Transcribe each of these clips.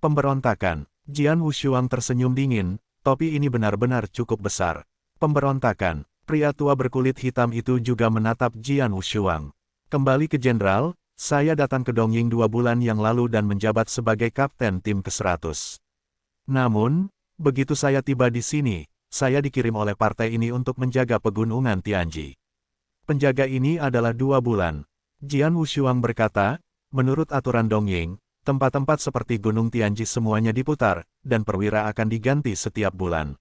Pemberontakan. Jian Wushuang tersenyum dingin, topi ini benar-benar cukup besar. Pemberontakan. Pria tua berkulit hitam itu juga menatap Jian Wushuang. Kembali ke Jenderal, saya datang ke Dongying 2 bulan yang lalu dan menjabat sebagai kapten tim ke-100. Namun, begitu saya tiba di sini, saya dikirim oleh partai ini untuk menjaga pegunungan Tianji. Penjaga ini adalah 2 bulan. Jian Wushuang berkata, menurut aturan Dongying, tempat-tempat seperti Gunung Tianji semuanya diputar, dan perwira akan diganti setiap bulan.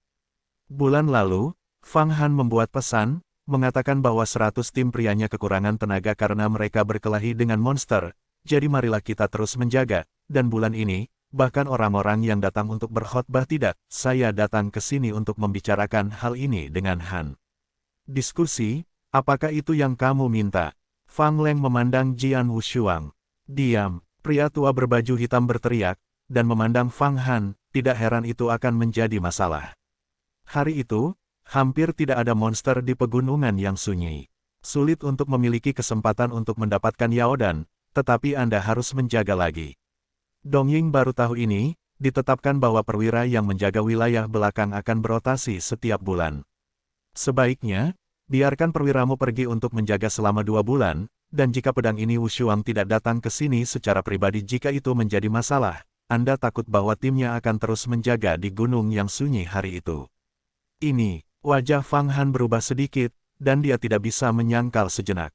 Bulan lalu, Fang Han membuat pesan, mengatakan bahwa 100 tim prianya kekurangan tenaga karena mereka berkelahi dengan monster, jadi marilah kita terus menjaga, dan bulan ini, bahkan orang-orang yang datang untuk berkhotbah tidak, saya datang ke sini untuk membicarakan hal ini dengan Han. Diskusi, apakah itu yang kamu minta? Fang Leng memandang Jian Wushuang. Diam, pria tua berbaju hitam berteriak, dan memandang Fang Han, tidak heran itu akan menjadi masalah. Hari itu, hampir tidak ada monster di pegunungan yang sunyi. Sulit untuk memiliki kesempatan untuk mendapatkan Yaodan, tetapi Anda harus menjaga lagi. Dongying baru tahu ini, ditetapkan bahwa perwira yang menjaga wilayah belakang akan berotasi setiap bulan. Sebaiknya, biarkan perwiramu pergi untuk menjaga selama 2 bulan, dan jika pedang ini Wushuang tidak datang ke sini secara pribadi jika itu menjadi masalah, Anda takut bahwa timnya akan terus menjaga di gunung yang sunyi hari itu. Ini, wajah Fang Han berubah sedikit, dan dia tidak bisa menyangkal sejenak.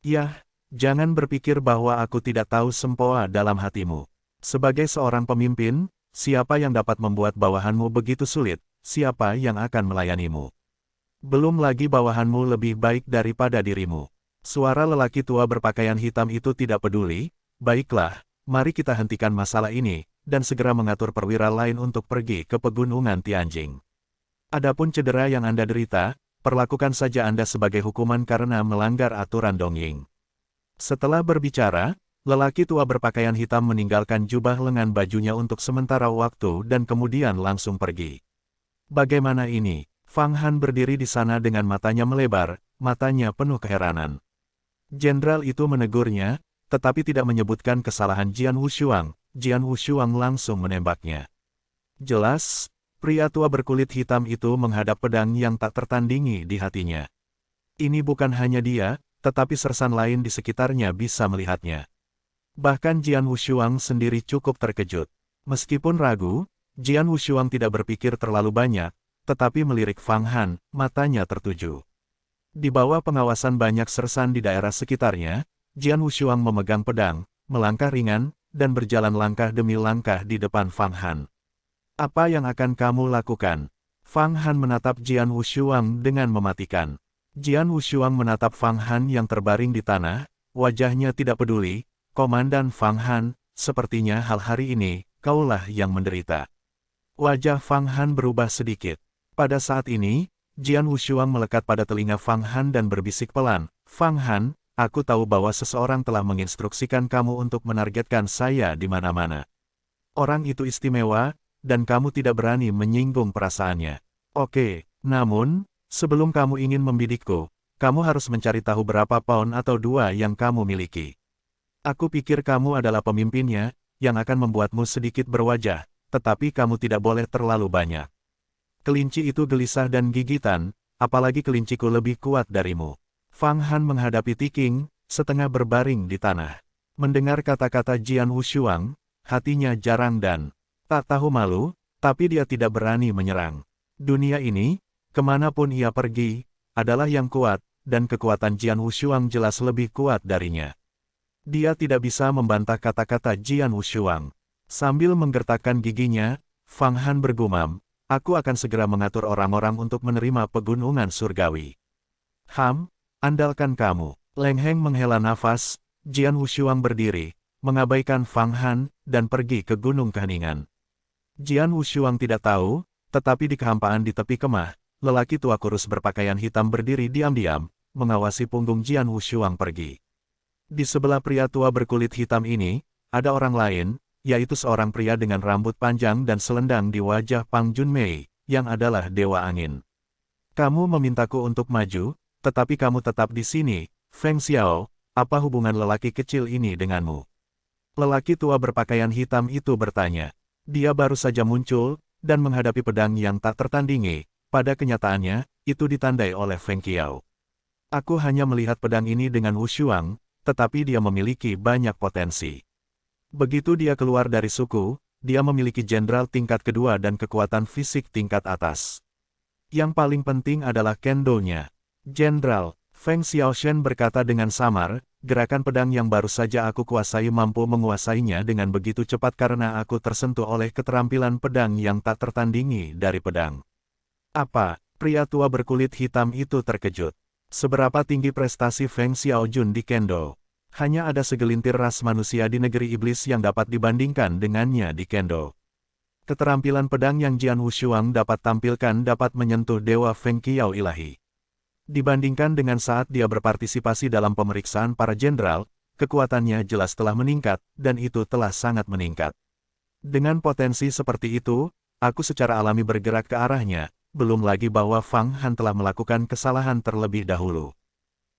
Yah, jangan berpikir bahwa aku tidak tahu sempoa dalam hatimu. Sebagai seorang pemimpin, siapa yang dapat membuat bawahanmu begitu sulit, siapa yang akan melayanimu? Belum lagi bawahanmu lebih baik daripada dirimu. Suara lelaki tua berpakaian hitam itu tidak peduli, baiklah, mari kita hentikan masalah ini, dan segera mengatur perwira lain untuk pergi ke pegunungan Tianjing. Adapun cedera yang Anda derita, perlakukan saja Anda sebagai hukuman karena melanggar aturan Dongying. Setelah berbicara, lelaki tua berpakaian hitam meninggalkan jubah lengan bajunya untuk sementara waktu dan kemudian langsung pergi. Bagaimana ini? Fang Han berdiri di sana dengan matanya melebar, matanya penuh keheranan. Jenderal itu menegurnya, tetapi tidak menyebutkan kesalahan Jian Wushuang. Jian Wushuang langsung menembaknya. Jelas, pria tua berkulit hitam itu menghadap pedang yang tak tertandingi di hatinya. Ini bukan hanya dia, tetapi sersan lain di sekitarnya bisa melihatnya. Bahkan Jian Wushuang sendiri cukup terkejut. Meskipun ragu, Jian Wushuang tidak berpikir terlalu banyak, tetapi melirik Fang Han, matanya tertuju. Di bawah pengawasan banyak sersan di daerah sekitarnya, Jian Wushuang memegang pedang, melangkah ringan, dan berjalan langkah demi langkah di depan Fang Han. Apa yang akan kamu lakukan? Fang Han menatap Jian Wushuang dengan mematikan. Jian Wushuang menatap Fang Han yang terbaring di tanah, wajahnya tidak peduli. Komandan Fang Han, sepertinya hal hari ini, kaulah yang menderita. Wajah Fang Han berubah sedikit. Pada saat ini, Jian Wushuang melekat pada telinga Fang Han dan berbisik pelan, Fang Han, aku tahu bahwa seseorang telah menginstruksikan kamu untuk menargetkan saya di mana-mana. Orang itu istimewa, dan kamu tidak berani menyinggung perasaannya. Oke, namun, sebelum kamu ingin membidikku, kamu harus mencari tahu berapa pound atau 2 yang kamu miliki. Aku pikir kamu adalah pemimpinnya, yang akan membuatmu sedikit berwajah, tetapi kamu tidak boleh terlalu banyak. Kelinci itu gelisah dan gigitan, apalagi kelinciku lebih kuat darimu. Fang Han menghadapi Tiking, setengah berbaring di tanah. Mendengar kata-kata Jian Wushuang, hatinya jarang dan tak tahu malu, tapi dia tidak berani menyerang. Dunia ini, kemanapun ia pergi, adalah yang kuat, dan kekuatan Jian Wushuang jelas lebih kuat darinya. Dia tidak bisa membantah kata-kata Jian Wushuang. Sambil menggertakkan giginya, Fang Han bergumam, aku akan segera mengatur orang-orang untuk menerima pegunungan surgawi. Andalkan kamu. Leng Heng menghela nafas, Jian Wushuang berdiri, mengabaikan Fang Han, dan pergi ke Gunung Keheningan. Jian Wushuang tidak tahu, tetapi di kehampaan di tepi kemah, lelaki tua kurus berpakaian hitam berdiri diam-diam, mengawasi punggung Jian Wushuang pergi. Di sebelah pria tua berkulit hitam ini, ada orang lain, yaitu seorang pria dengan rambut panjang dan selendang di wajah Pang Junmei, yang adalah Dewa Angin. Kamu memintaku untuk maju, tetapi kamu tetap di sini, Feng Xiao, apa hubungan lelaki kecil ini denganmu? Lelaki tua berpakaian hitam itu bertanya. Dia baru saja muncul, dan menghadapi pedang yang tak tertandingi. Pada kenyataannya, itu ditandai oleh Feng Qiao. Aku hanya melihat pedang ini dengan Wu Shuang, tetapi dia memiliki banyak potensi. Begitu dia keluar dari suku, dia memiliki jenderal tingkat kedua dan kekuatan fisik tingkat atas. Yang paling penting adalah kendo-nya. Jenderal, Feng Xiaoshen berkata dengan samar, gerakan pedang yang baru saja aku kuasai mampu menguasainya dengan begitu cepat karena aku tersentuh oleh keterampilan pedang yang tak tertandingi dari pedang. Apa? Pria tua berkulit hitam itu terkejut. Seberapa tinggi prestasi Feng Xiaojun di kendo? Hanya ada segelintir ras manusia di negeri iblis yang dapat dibandingkan dengannya di kendo. Keterampilan pedang yang Jian Wushuang dapat tampilkan dapat menyentuh dewa Feng Qiao ilahi. Dibandingkan dengan saat dia berpartisipasi dalam pemeriksaan para jenderal, kekuatannya jelas telah meningkat, dan itu telah sangat meningkat. Dengan potensi seperti itu, aku secara alami bergerak ke arahnya, belum lagi bahwa Fang Han telah melakukan kesalahan terlebih dahulu.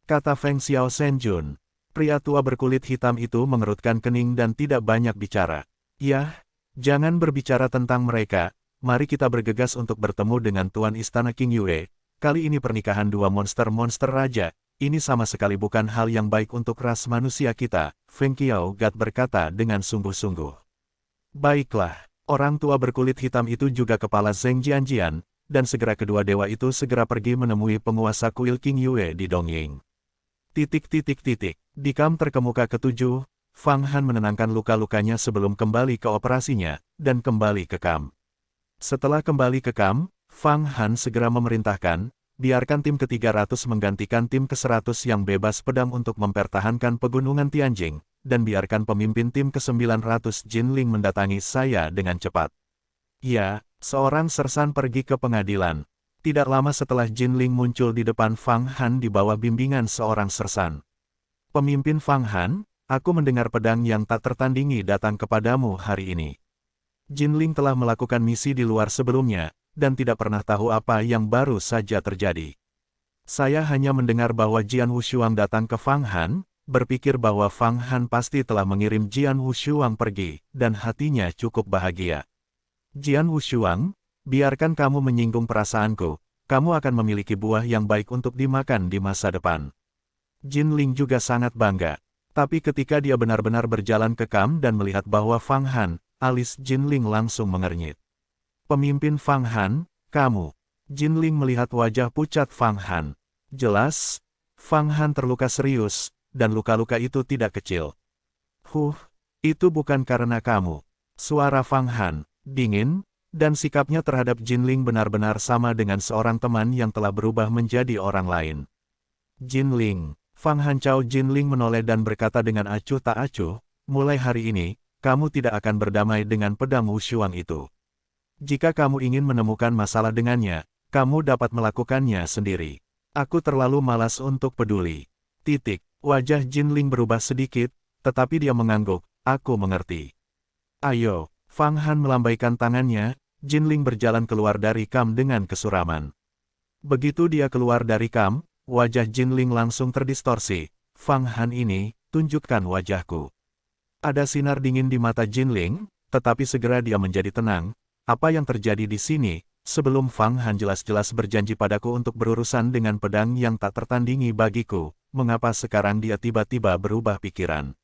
Kata Feng Xiao Shenjun. Pria tua berkulit hitam itu mengerutkan kening dan tidak banyak bicara. Yah, jangan berbicara tentang mereka, mari kita bergegas untuk bertemu dengan Tuan Istana King Yue. Kali ini pernikahan dua monster-monster raja, ini sama sekali bukan hal yang baik untuk ras manusia kita, Feng Qiao Gat berkata dengan sungguh-sungguh. Baiklah, orang tua berkulit hitam itu juga kepala Zheng Jianjian, dan segera kedua dewa itu segera pergi menemui penguasa kuil King Yue di Dongying. Di kam terkemuka ketujuh, Fang Han menenangkan luka-lukanya sebelum kembali ke operasinya, dan kembali ke kam. Setelah kembali ke kam, Fang Han segera memerintahkan, biarkan tim ke-300 menggantikan tim ke-100 yang bebas pedang untuk mempertahankan pegunungan Tianjing, dan biarkan pemimpin tim ke-900 Jinling mendatangi saya dengan cepat. Ya, seorang sersan pergi ke pengadilan. Tidak lama setelah Jinling muncul di depan Fang Han di bawah bimbingan seorang sersan. Pemimpin Fang Han, aku mendengar pedang yang tak tertandingi datang kepadamu hari ini. Jinling telah melakukan misi di luar sebelumnya, dan tidak pernah tahu apa yang baru saja terjadi. Saya hanya mendengar bahwa Jian Wushuang datang ke Fang Han, berpikir bahwa Fang Han pasti telah mengirim Jian Wushuang pergi, dan hatinya cukup bahagia. Jian Wushuang, biarkan kamu menyinggung perasaanku, kamu akan memiliki buah yang baik untuk dimakan di masa depan. Jinling juga sangat bangga. Tapi ketika dia benar-benar berjalan ke kam dan melihat bahwa Fang Han, alis Jinling langsung mengernyit. Pemimpin Fang Han, kamu. Jinling melihat wajah pucat Fang Han. Jelas, Fang Han terluka serius, dan luka-luka itu tidak kecil. Itu bukan karena kamu. Suara Fang Han, dingin, dan sikapnya terhadap Jinling benar-benar sama dengan seorang teman yang telah berubah menjadi orang lain. Jinling. Fang Han Cao Jinling menoleh dan berkata dengan acuh tak acuh, mulai hari ini, kamu tidak akan berdamai dengan pedang Wushuang itu. Jika kamu ingin menemukan masalah dengannya, kamu dapat melakukannya sendiri. Aku terlalu malas untuk peduli. Wajah Jinling berubah sedikit, tetapi dia mengangguk, aku mengerti. Ayo, Fang Han melambaikan tangannya, Jinling berjalan keluar dari kam dengan kesuraman. Begitu dia keluar dari kam, wajah Jinling langsung terdistorsi. Fang Han ini, tunjukkan wajahku. Ada sinar dingin di mata Jinling, tetapi segera dia menjadi tenang. Apa yang terjadi di sini? Sebelum Fang Han jelas-jelas berjanji padaku untuk berurusan dengan pedang yang tak tertandingi bagiku, mengapa sekarang dia tiba-tiba berubah pikiran?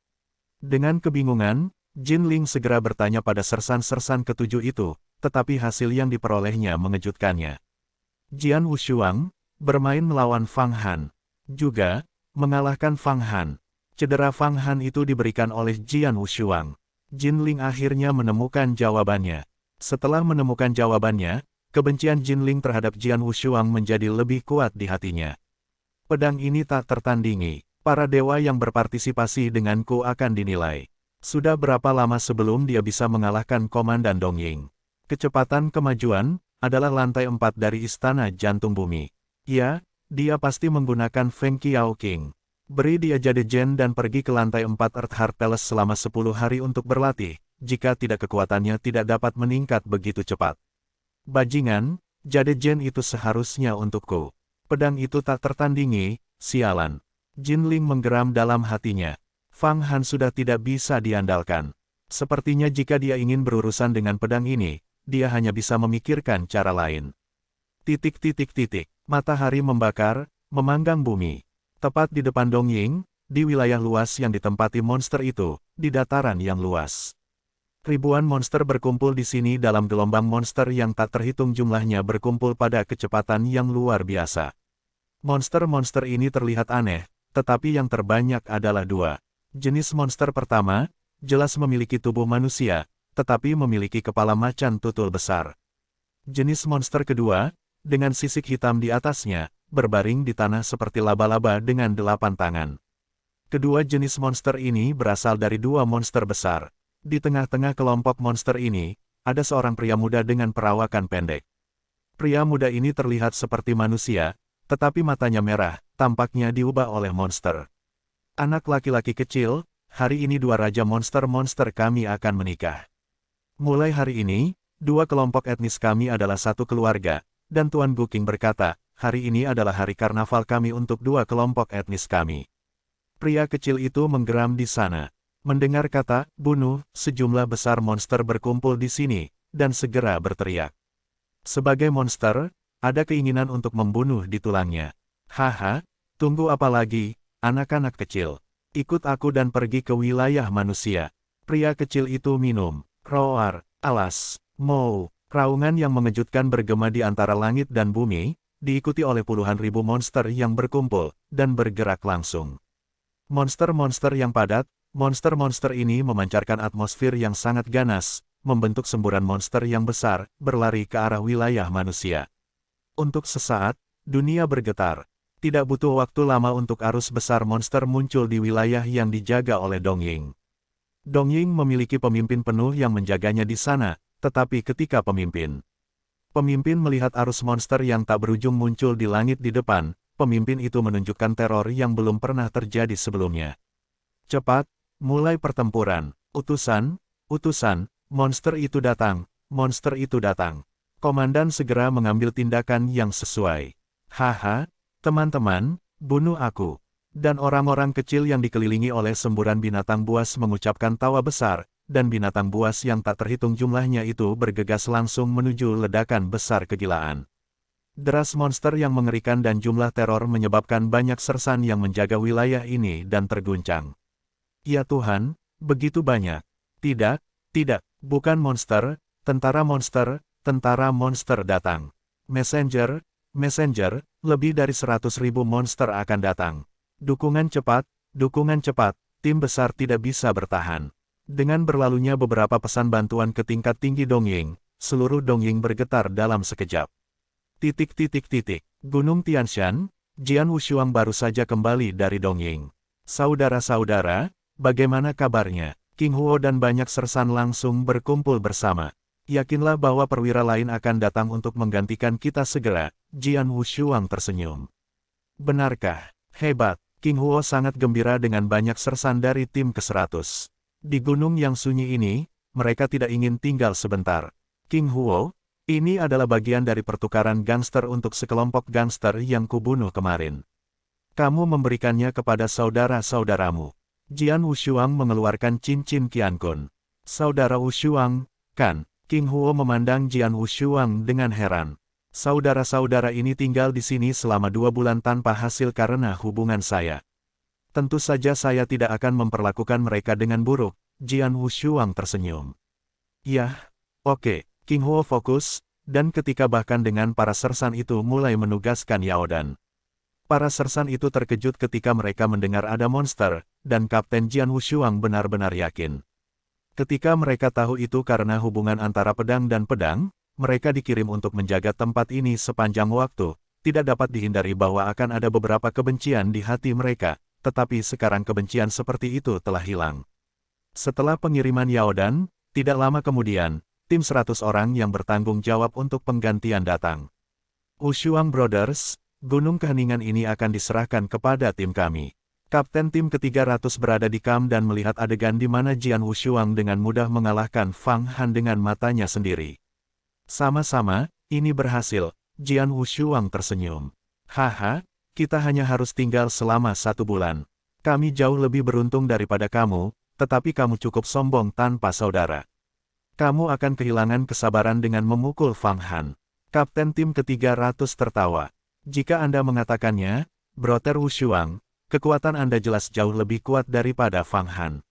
Dengan kebingungan, Jinling segera bertanya pada sersan-sersan ketujuh itu, tetapi hasil yang diperolehnya mengejutkannya. Jian Wushuang bermain melawan Fang Han, juga mengalahkan Fang Han. Cedera Fang Han itu diberikan oleh Jian Wushuang. Jinling akhirnya menemukan jawabannya. Setelah menemukan jawabannya, kebencian Jinling terhadap Jian Wushuang menjadi lebih kuat di hatinya. Pedang ini tak tertandingi. Para dewa yang berpartisipasi denganku akan dinilai. Sudah berapa lama sebelum dia bisa mengalahkan Komandan Dongying? Kecepatan kemajuan adalah lantai 4 dari Istana Jantung Bumi. Ya, dia pasti menggunakan Feng Qiao King. Beri dia Jadejen dan pergi ke lantai 4 Earth Heart Palace selama 10 hari untuk berlatih, jika tidak kekuatannya tidak dapat meningkat begitu cepat. Bajingan, Jadejen itu seharusnya untukku. Pedang itu tak tertandingi, sialan. Jinling menggeram dalam hatinya. Fang Han sudah tidak bisa diandalkan. Sepertinya jika dia ingin berurusan dengan pedang ini, dia hanya bisa memikirkan cara lain. Titik. Matahari membakar, memanggang bumi. Tepat di depan Dongying, di wilayah luas yang ditempati monster itu, di dataran yang luas. Ribuan monster berkumpul di sini dalam gelombang monster yang tak terhitung jumlahnya berkumpul pada kecepatan yang luar biasa. Monster-monster ini terlihat aneh, tetapi yang terbanyak adalah dua. Jenis monster pertama, jelas memiliki tubuh manusia, tetapi memiliki kepala macan tutul besar. Jenis monster kedua, dengan sisik hitam di atasnya, berbaring di tanah seperti laba-laba dengan 8 tangan. Kedua jenis monster ini berasal dari dua monster besar. Di tengah-tengah kelompok monster ini, ada seorang pria muda dengan perawakan pendek. Pria muda ini terlihat seperti manusia, tetapi matanya merah, tampaknya diubah oleh monster. Anak laki-laki kecil, hari ini dua raja monster-monster kami akan menikah. Mulai hari ini, dua kelompok etnis kami adalah satu keluarga, dan Tuan Guking berkata, hari ini adalah hari karnaval kami untuk dua kelompok etnis kami. Pria kecil itu menggeram di sana. Mendengar kata, bunuh, sejumlah besar monster berkumpul di sini, dan segera berteriak. Sebagai monster, ada keinginan untuk membunuh di tulangnya. Haha, tunggu apa lagi, anak-anak kecil. Ikut aku dan pergi ke wilayah manusia. Pria kecil itu minum, roar, alas, mau. Raungan yang mengejutkan bergema di antara langit dan bumi, diikuti oleh puluhan ribu monster yang berkumpul, dan bergerak langsung. Monster-monster yang padat, monster-monster ini memancarkan atmosfer yang sangat ganas, membentuk semburan monster yang besar, berlari ke arah wilayah manusia. Untuk sesaat, dunia bergetar. Tidak butuh waktu lama untuk arus besar monster muncul di wilayah yang dijaga oleh Dongying. Dongying memiliki pemimpin penuh yang menjaganya di sana, tetapi ketika pemimpin melihat arus monster yang tak berujung muncul di langit di depan, pemimpin itu menunjukkan teror yang belum pernah terjadi sebelumnya. Cepat, mulai pertempuran. Utusan, monster itu datang, monster itu datang. Komandan segera mengambil tindakan yang sesuai. Haha, teman-teman, bunuh aku. Dan orang-orang kecil yang dikelilingi oleh semburan binatang buas mengucapkan tawa besar, dan binatang buas yang tak terhitung jumlahnya itu bergegas langsung menuju ledakan besar kegilaan. Deras monster yang mengerikan dan jumlah teror menyebabkan banyak sersan yang menjaga wilayah ini dan terguncang. Ya Tuhan, begitu banyak. Tidak, bukan monster, tentara monster datang. Messenger, lebih dari 100.000 monster akan datang. Dukungan cepat, tim besar tidak bisa bertahan. Dengan berlalunya beberapa pesan bantuan ke tingkat tinggi Dongying, seluruh Dongying bergetar dalam sekejap. Gunung Tianshan, Jian Wushuang baru saja kembali dari Dongying. Saudara-saudara, bagaimana kabarnya? King Huo dan banyak sersan langsung berkumpul bersama. Yakinlah bahwa perwira lain akan datang untuk menggantikan kita segera, Jian Wushuang tersenyum. Benarkah? Hebat, King Huo sangat gembira dengan banyak sersan dari tim ke-100. Di gunung yang sunyi ini, mereka tidak ingin tinggal sebentar. King Huo, ini adalah bagian dari pertukaran gangster untuk sekelompok gangster yang kubunuh kemarin. Kamu memberikannya kepada saudara-saudaramu. Jian Wushuang mengeluarkan cincin Qiankun. Saudara Wushuang, kan? King Huo memandang Jian Wushuang dengan heran. Saudara-saudara ini tinggal di sini selama 2 bulan tanpa hasil karena hubungan saya. Tentu saja saya tidak akan memperlakukan mereka dengan buruk, Jian Wushuang tersenyum. Yah, oke, King Huo fokus, dan ketika bahkan dengan para sersan itu mulai menugaskan Yaodan. Para sersan itu terkejut ketika mereka mendengar ada monster, dan Kapten Jian Wushuang benar-benar yakin. Ketika mereka tahu itu karena hubungan antara pedang dan pedang, mereka dikirim untuk menjaga tempat ini sepanjang waktu, tidak dapat dihindari bahwa akan ada beberapa kebencian di hati mereka. Tetapi sekarang kebencian seperti itu telah hilang. Setelah pengiriman Yaodan, tidak lama kemudian, tim 100 orang yang bertanggung jawab untuk penggantian datang. Wushuang Brothers, Gunung Keheningan ini akan diserahkan kepada tim kami. Kapten tim ke-300 berada di kamp dan melihat adegan di mana Jian Wushuang dengan mudah mengalahkan Fang Han dengan matanya sendiri. Sama-sama, ini berhasil, Jian Wushuang tersenyum. Haha. Kita hanya harus tinggal selama 1 bulan. Kami jauh lebih beruntung daripada kamu, tetapi kamu cukup sombong tanpa saudara. Kamu akan kehilangan kesabaran dengan memukul Fang Han. Kapten tim ke-300 tertawa. Jika Anda mengatakannya, Brother Wushuang, kekuatan Anda jelas jauh lebih kuat daripada Fang Han.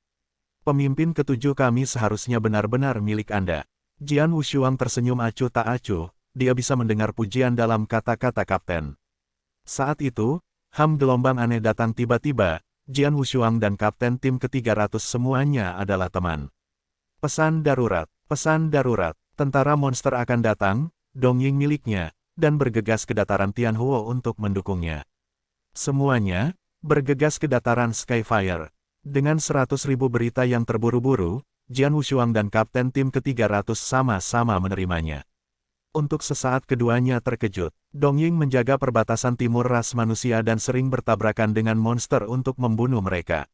Pemimpin ke-7 kami seharusnya benar-benar milik Anda. Jian Wushuang tersenyum acuh tak acuh, dia bisa mendengar pujian dalam kata-kata kapten. Saat itu, gelombang aneh datang tiba-tiba, Jian Wushuang dan kapten tim ke-300 semuanya adalah teman. Pesan darurat, tentara monster akan datang, Dongying miliknya, dan bergegas ke dataran Tianhuo untuk mendukungnya. Semuanya, bergegas ke dataran Skyfire. Dengan 100.000 berita yang terburu-buru, Jian Wushuang dan kapten tim ke-300 sama-sama menerimanya. Untuk sesaat keduanya terkejut. Dongying menjaga perbatasan timur ras manusia dan sering bertabrakan dengan monster untuk membunuh mereka.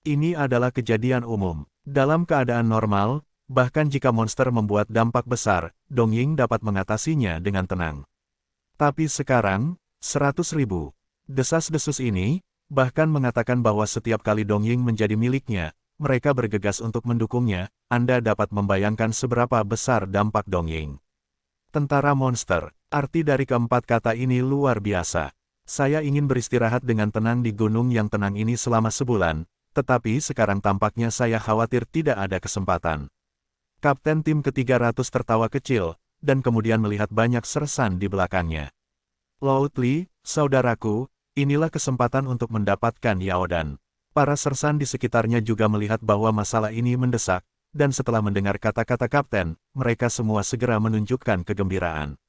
Ini adalah kejadian umum. Dalam keadaan normal, bahkan jika monster membuat dampak besar, Dongying dapat mengatasinya dengan tenang. Tapi sekarang, 100.000. Desas-desus ini, bahkan mengatakan bahwa setiap kali Dongying menjadi miliknya, mereka bergegas untuk mendukungnya. Anda dapat membayangkan seberapa besar dampak Dongying. Tentara monster, arti dari keempat kata ini luar biasa. Saya ingin beristirahat dengan tenang di gunung yang tenang ini selama sebulan, tetapi sekarang tampaknya saya khawatir tidak ada kesempatan. Kapten tim ke-300 tertawa kecil, dan kemudian melihat banyak sersan di belakangnya. Laut Li, saudaraku, inilah kesempatan untuk mendapatkan Yaodan. Para sersan di sekitarnya juga melihat bahwa masalah ini mendesak, dan setelah mendengar kata-kata kapten, mereka semua segera menunjukkan kegembiraan.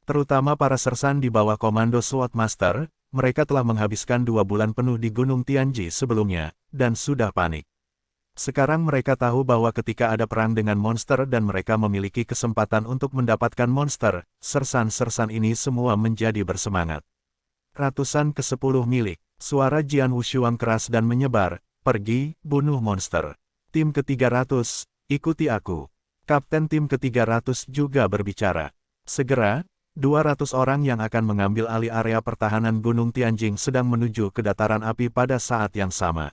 Terutama para sersan di bawah komando SWAT Master, mereka telah menghabiskan 2 bulan penuh di Gunung Tianji sebelumnya, dan sudah panik. Sekarang mereka tahu bahwa ketika ada perang dengan monster dan mereka memiliki kesempatan untuk mendapatkan monster, sersan-sersan ini semua menjadi bersemangat. Ratusan ke-10 milik, suara Jian Wushuang keras dan menyebar, pergi, bunuh monster. Tim ke-300, ikuti aku. Kapten tim ke-300 juga berbicara. Segera, 200 orang yang akan mengambil alih area pertahanan Gunung Tianjing sedang menuju ke dataran api pada saat yang sama.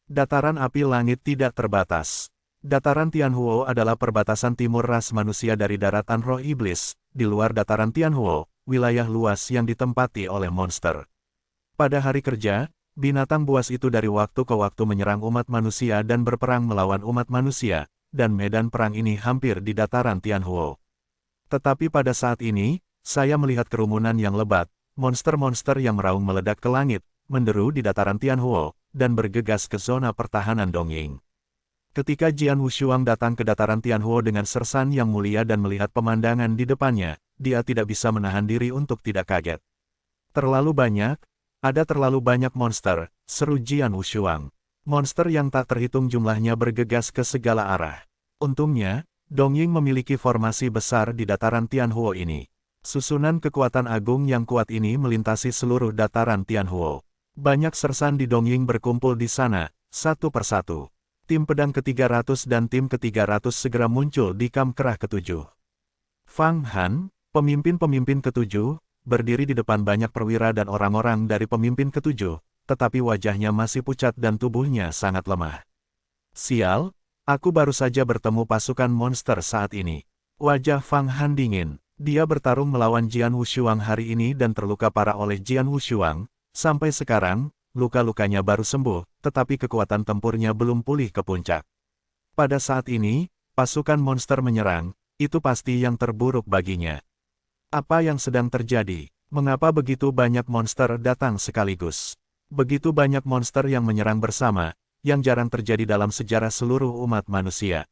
Dataran api langit tidak terbatas. Dataran Tianhuo adalah perbatasan timur ras manusia dari daratan roh iblis. Di luar dataran Tianhuo, wilayah luas yang ditempati oleh monster. Pada hari kerja, binatang buas itu dari waktu ke waktu menyerang umat manusia dan berperang melawan umat manusia, dan medan perang ini hampir di dataran Tianhuo. Tetapi pada saat ini, saya melihat kerumunan yang lebat, monster-monster yang meraung meledak ke langit, menderu di dataran Tianhuo, dan bergegas ke zona pertahanan Dongying. Ketika Jian Wushuang datang ke dataran Tianhuo dengan sersan yang mulia dan melihat pemandangan di depannya, dia tidak bisa menahan diri untuk tidak kaget. Terlalu banyak, ada terlalu banyak monster, seru Jian Wushuang. Monster yang tak terhitung jumlahnya bergegas ke segala arah. Untungnya, Dongying memiliki formasi besar di dataran Tianhuo ini. Susunan kekuatan agung yang kuat ini melintasi seluruh dataran Tianhuo. Banyak sersan di Dongying berkumpul di sana, satu persatu. Tim pedang ke-300 dan tim ke-300 segera muncul di kamp kerah ke-7. Fang Han, pemimpin-pemimpin ke-7, berdiri di depan banyak perwira dan orang-orang dari pemimpin ke-7, tetapi wajahnya masih pucat dan tubuhnya sangat lemah. Sial, aku baru saja bertemu pasukan monster saat ini. Wajah Fang Han dingin. Dia bertarung melawan Jian Wushuang hari ini dan terluka parah oleh Jian Wushuang. Sampai sekarang, luka-lukanya baru sembuh, tetapi kekuatan tempurnya belum pulih ke puncak. Pada saat ini, pasukan monster menyerang, itu pasti yang terburuk baginya. Apa yang sedang terjadi? Mengapa begitu banyak monster datang sekaligus? Begitu banyak monster yang menyerang bersama, yang jarang terjadi dalam sejarah seluruh umat manusia.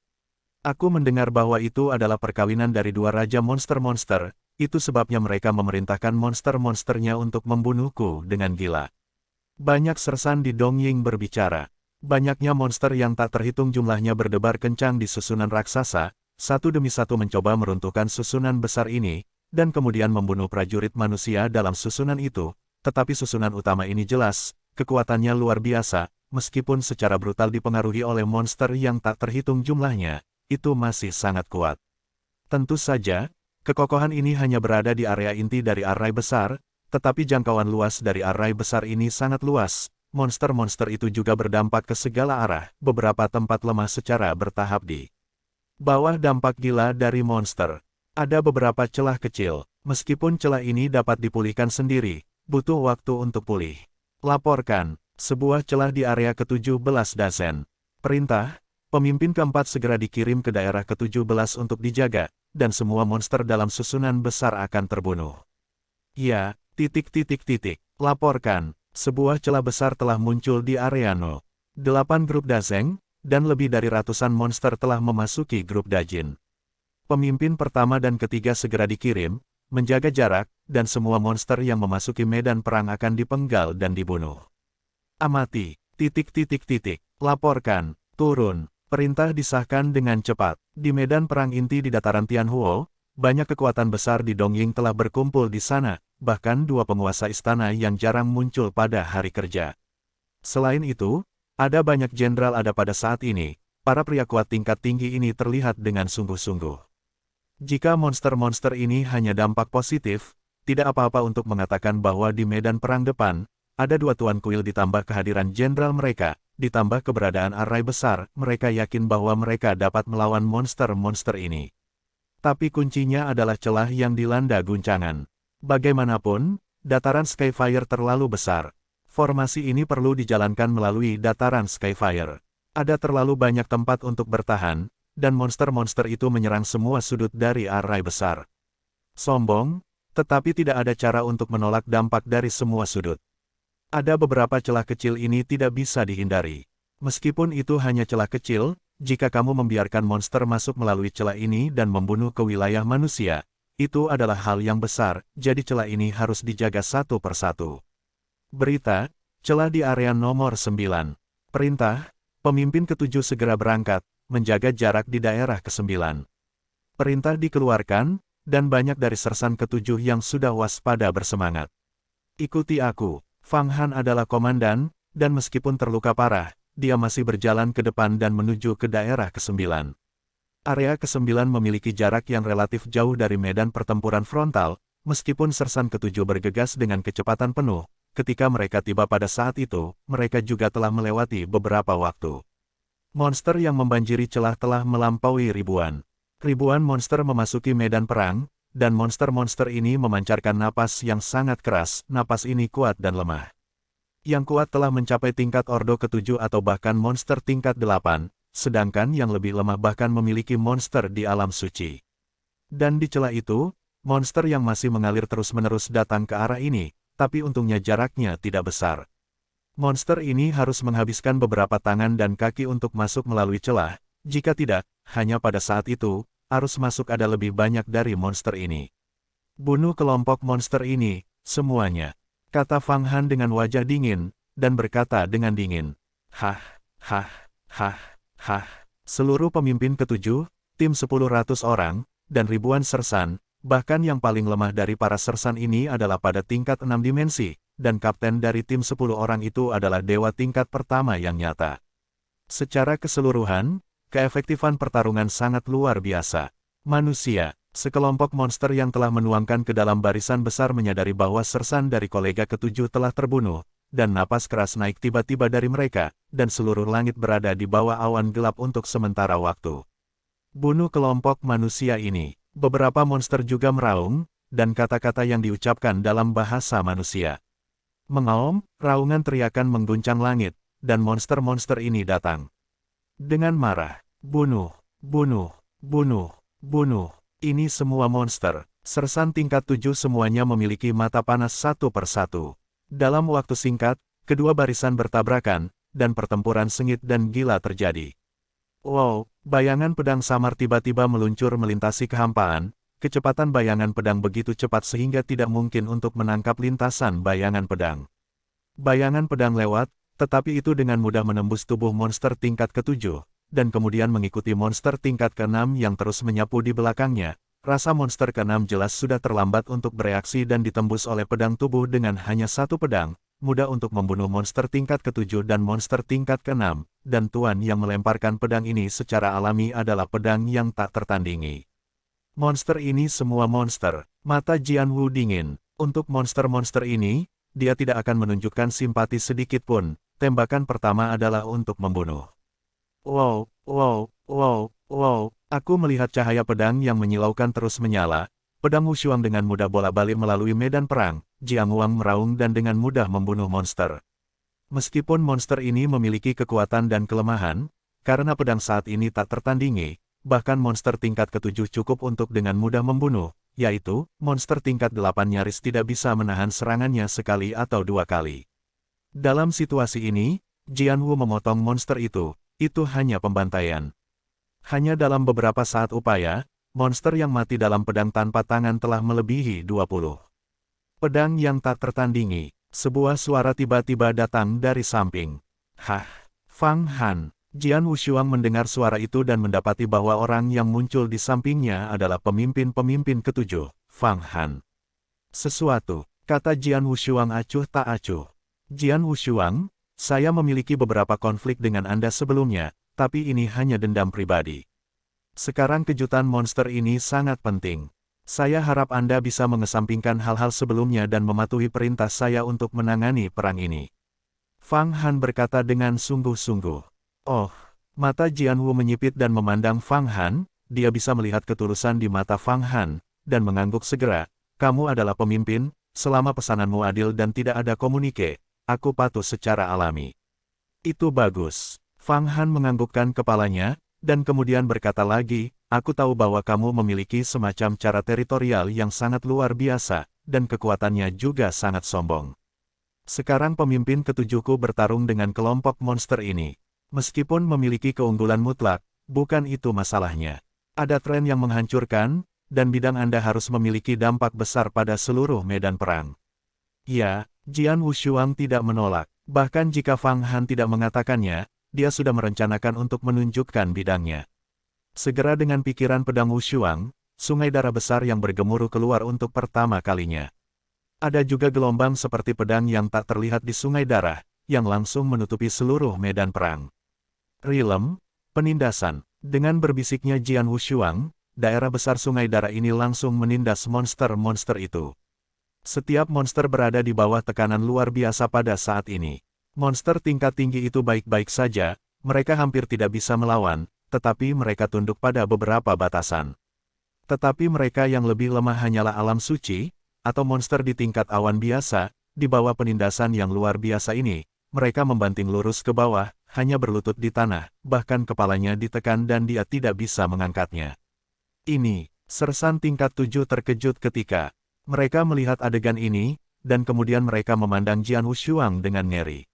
Aku mendengar bahwa itu adalah perkawinan dari 2 raja monster-monster, itu sebabnya mereka memerintahkan monster-monsternya untuk membunuhku dengan gila. Banyak sersan di Dongying berbicara. Banyaknya monster yang tak terhitung jumlahnya berdebar kencang di susunan raksasa, satu demi satu mencoba meruntuhkan susunan besar ini, dan kemudian membunuh prajurit manusia dalam susunan itu, tetapi susunan utama ini jelas, kekuatannya luar biasa, meskipun secara brutal dipengaruhi oleh monster yang tak terhitung jumlahnya, itu masih sangat kuat. Tentu saja, kekokohan ini hanya berada di area inti dari arai besar, tetapi jangkauan luas dari arai besar ini sangat luas, monster-monster itu juga berdampak ke segala arah, beberapa tempat lemah secara bertahap di bawah dampak gila dari monster. Ada beberapa celah kecil, meskipun celah ini dapat dipulihkan sendiri, butuh waktu untuk pulih. Laporkan, sebuah celah di area ke-17 Dazen. Perintah, pemimpin keempat segera dikirim ke daerah ke-17 untuk dijaga, dan semua monster dalam susunan besar akan terbunuh. Ya, ... Laporkan, sebuah celah besar telah muncul di area 08 grup Dazeng, dan lebih dari ratusan monster telah memasuki grup Dajin. Pemimpin pertama dan ketiga segera dikirim, menjaga jarak, dan semua monster yang memasuki medan perang akan dipenggal dan dibunuh. Amati, ... Laporkan, turun, perintah disahkan dengan cepat. Di medan perang inti di dataran Tianhuo, banyak kekuatan besar di Dongying telah berkumpul di sana, bahkan dua penguasa istana yang jarang muncul pada hari kerja. Selain itu, ada banyak jenderal ada pada saat ini, para pria kuat tingkat tinggi ini terlihat dengan sungguh-sungguh. Jika monster-monster ini hanya dampak positif, tidak apa-apa untuk mengatakan bahwa di medan perang depan, ada dua tuan kuil ditambah kehadiran jenderal mereka, ditambah keberadaan arai besar, mereka yakin bahwa mereka dapat melawan monster-monster ini. Tapi kuncinya adalah celah yang dilanda guncangan. Bagaimanapun, dataran Skyfire terlalu besar. Formasi ini perlu dijalankan melalui dataran Skyfire. Ada terlalu banyak tempat untuk bertahan, dan monster-monster itu menyerang semua sudut dari arai besar. Sombong, tetapi tidak ada cara untuk menolak dampak dari semua sudut. Ada beberapa celah kecil ini tidak bisa dihindari. Meskipun itu hanya celah kecil, jika kamu membiarkan monster masuk melalui celah ini dan membunuh ke wilayah manusia, itu adalah hal yang besar, jadi celah ini harus dijaga satu persatu. Berita, celah di area nomor 9. Perintah, pemimpin ke-7 segera berangkat, menjaga jarak di daerah ke-9. Perintah dikeluarkan, dan banyak dari sersan ke-7 yang sudah waspada bersemangat. Ikuti aku, Fang Han adalah komandan, dan meskipun terluka parah, dia masih berjalan ke depan dan menuju ke daerah ke-9. Area ke-9 memiliki jarak yang relatif jauh dari medan pertempuran frontal, meskipun sersan ke-7 bergegas dengan kecepatan penuh. Ketika mereka tiba pada saat itu, mereka juga telah melewati beberapa waktu. Monster yang membanjiri celah telah melampaui ribuan. Ribuan monster memasuki medan perang, dan monster-monster ini memancarkan napas yang sangat keras, napas ini kuat dan lemah. Yang kuat telah mencapai tingkat Ordo ke-7 atau bahkan monster tingkat 8, sedangkan yang lebih lemah bahkan memiliki monster di alam suci. Dan di celah itu, monster yang masih mengalir terus-menerus datang ke arah ini, tapi untungnya jaraknya tidak besar. Monster ini harus menghabiskan beberapa tangan dan kaki untuk masuk melalui celah, jika tidak, hanya pada saat itu, arus masuk ada lebih banyak dari monster ini. Bunuh kelompok monster ini, semuanya, kata Fang Han dengan wajah dingin, dan berkata dengan dingin. Hah, hah, hah, hah. Seluruh pemimpin ke-7, tim 1000 orang, dan ribuan sersan, bahkan yang paling lemah dari para sersan ini adalah pada tingkat 6 dimensi, dan kapten dari tim 10 orang itu adalah dewa tingkat pertama yang nyata. Secara keseluruhan, keefektifan pertarungan sangat luar biasa. Manusia, sekelompok monster yang telah menuangkan ke dalam barisan besar menyadari bahwa sersan dari kolega ke-7 telah terbunuh, dan napas keras naik tiba-tiba dari mereka, dan seluruh langit berada di bawah awan gelap untuk sementara waktu. Bunuh kelompok manusia ini. Beberapa monster juga meraung, dan kata-kata yang diucapkan dalam bahasa manusia. Mengaum, raungan teriakan mengguncang langit, dan monster-monster ini datang. Dengan marah, bunuh, bunuh, bunuh, bunuh. Ini semua monster, sersan tingkat 7 semuanya memiliki mata panas satu persatu. Dalam waktu singkat, kedua barisan bertabrakan, dan pertempuran sengit dan gila terjadi. Wow, bayangan pedang samar tiba-tiba meluncur melintasi kehampaan. Kecepatan bayangan pedang begitu cepat sehingga tidak mungkin untuk menangkap lintasan bayangan pedang. Bayangan pedang lewat, tetapi itu dengan mudah menembus tubuh monster tingkat ke-7, dan kemudian mengikuti monster tingkat ke-6 yang terus menyapu di belakangnya. Rasa monster ke-6 jelas sudah terlambat untuk bereaksi dan ditembus oleh pedang tubuh dengan hanya satu pedang, mudah untuk membunuh monster tingkat ke-7 dan monster tingkat ke-6, dan tuan yang melemparkan pedang ini secara alami adalah pedang yang tak tertandingi. Monster ini semua monster, mata Jianwu dingin. Untuk monster-monster ini, dia tidak akan menunjukkan simpati sedikit pun, tembakan pertama adalah untuk membunuh. Wow, wow, wow, wow. Aku melihat cahaya pedang yang menyilaukan terus menyala. Pedang Wushuang dengan mudah bolak-balik melalui medan perang. Jiang Wang meraung dan dengan mudah membunuh monster. Meskipun monster ini memiliki kekuatan dan kelemahan, karena pedang saat ini tak tertandingi, bahkan monster tingkat ke-7 cukup untuk dengan mudah membunuh, yaitu, monster tingkat 8 nyaris tidak bisa menahan serangannya sekali atau dua kali. Dalam situasi ini, Jian Wu memotong monster itu hanya pembantaian. Hanya dalam beberapa saat upaya, monster yang mati dalam pedang tanpa tangan telah melebihi 20. Pedang yang tak tertandingi, sebuah suara tiba-tiba datang dari samping. Hah, Fang Han. Jian Wushuang mendengar suara itu dan mendapati bahwa orang yang muncul di sampingnya adalah pemimpin-pemimpin ke-7, Fang Han. Sesuatu, kata Jian Wushuang acuh tak acuh. Jian Wushuang, saya memiliki beberapa konflik dengan Anda sebelumnya, tapi ini hanya dendam pribadi. Sekarang kejutan monster ini sangat penting. Saya harap Anda bisa mengesampingkan hal-hal sebelumnya dan mematuhi perintah saya untuk menangani perang ini. Fang Han berkata dengan sungguh-sungguh. Oh, mata Jian Wu menyipit dan memandang Fang Han, dia bisa melihat ketulusan di mata Fang Han, dan mengangguk segera, kamu adalah pemimpin, selama pesananmu adil dan tidak ada komunike, aku patuh secara alami. Itu bagus. Fang Han menganggukkan kepalanya, dan kemudian berkata lagi, aku tahu bahwa kamu memiliki semacam cara teritorial yang sangat luar biasa, dan kekuatannya juga sangat sombong. Sekarang pemimpin ketujuhku bertarung dengan kelompok monster ini. Meskipun memiliki keunggulan mutlak, bukan itu masalahnya. Ada tren yang menghancurkan, dan bidang Anda harus memiliki dampak besar pada seluruh medan perang. Ya, Jian Wushuang tidak menolak. Bahkan jika Fang Han tidak mengatakannya, dia sudah merencanakan untuk menunjukkan bidangnya. Segera dengan pikiran pedang Wushuang, sungai darah besar yang bergemuruh keluar untuk pertama kalinya. Ada juga gelombang seperti pedang yang tak terlihat di sungai darah, yang langsung menutupi seluruh medan perang. Rilem, penindasan. Dengan berbisiknya Jian Wushuang, daerah besar sungai darah ini langsung menindas monster-monster itu. Setiap monster berada di bawah tekanan luar biasa pada saat ini. Monster tingkat tinggi itu baik-baik saja, mereka hampir tidak bisa melawan, tetapi mereka tunduk pada beberapa batasan. Tetapi mereka yang lebih lemah hanyalah alam suci, atau monster di tingkat awan biasa, di bawah penindasan yang luar biasa ini, mereka membanting lurus ke bawah, hanya berlutut di tanah, bahkan kepalanya ditekan dan dia tidak bisa mengangkatnya. Ini, sersan tingkat 7 terkejut ketika mereka melihat adegan ini, dan kemudian mereka memandang Jian Wushuang dengan ngeri.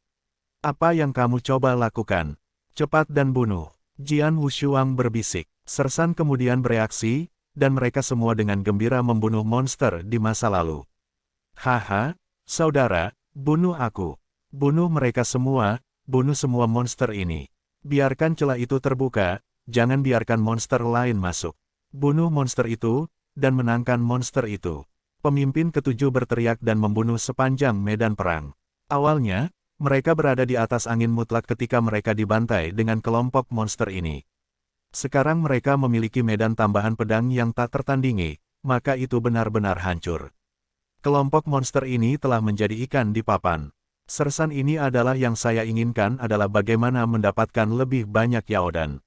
Apa yang kamu coba lakukan? Cepat dan bunuh. Jian Wushuang berbisik. Sersan kemudian bereaksi, dan mereka semua dengan gembira membunuh monster di masa lalu. Haha, saudara, bunuh aku. Bunuh mereka semua, bunuh semua monster ini. Biarkan celah itu terbuka, jangan biarkan monster lain masuk. Bunuh monster itu, dan menangkan monster itu. Pemimpin ke-7 berteriak dan membunuh sepanjang medan perang. Awalnya, mereka berada di atas angin mutlak ketika mereka dibantai dengan kelompok monster ini. Sekarang mereka memiliki medan tambahan pedang yang tak tertandingi, maka itu benar-benar hancur. Kelompok monster ini telah menjadi ikan di papan. Sersan ini adalah yang saya inginkan adalah bagaimana mendapatkan lebih banyak Yaodan.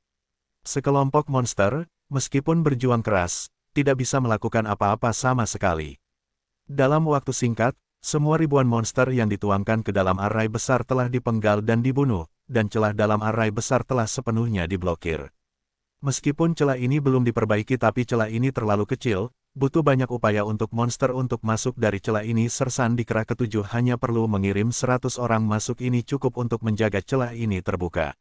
Sekelompok monster, meskipun berjuang keras, tidak bisa melakukan apa-apa sama sekali. Dalam waktu singkat, semua ribuan monster yang dituangkan ke dalam arai besar telah dipenggal dan dibunuh, dan celah dalam arai besar telah sepenuhnya diblokir. Meskipun celah ini belum diperbaiki tapi celah ini terlalu kecil, butuh banyak upaya untuk monster untuk masuk dari celah ini. Sersan di Kera ke-7 hanya perlu mengirim 100 orang masuk, ini cukup untuk menjaga celah ini terbuka.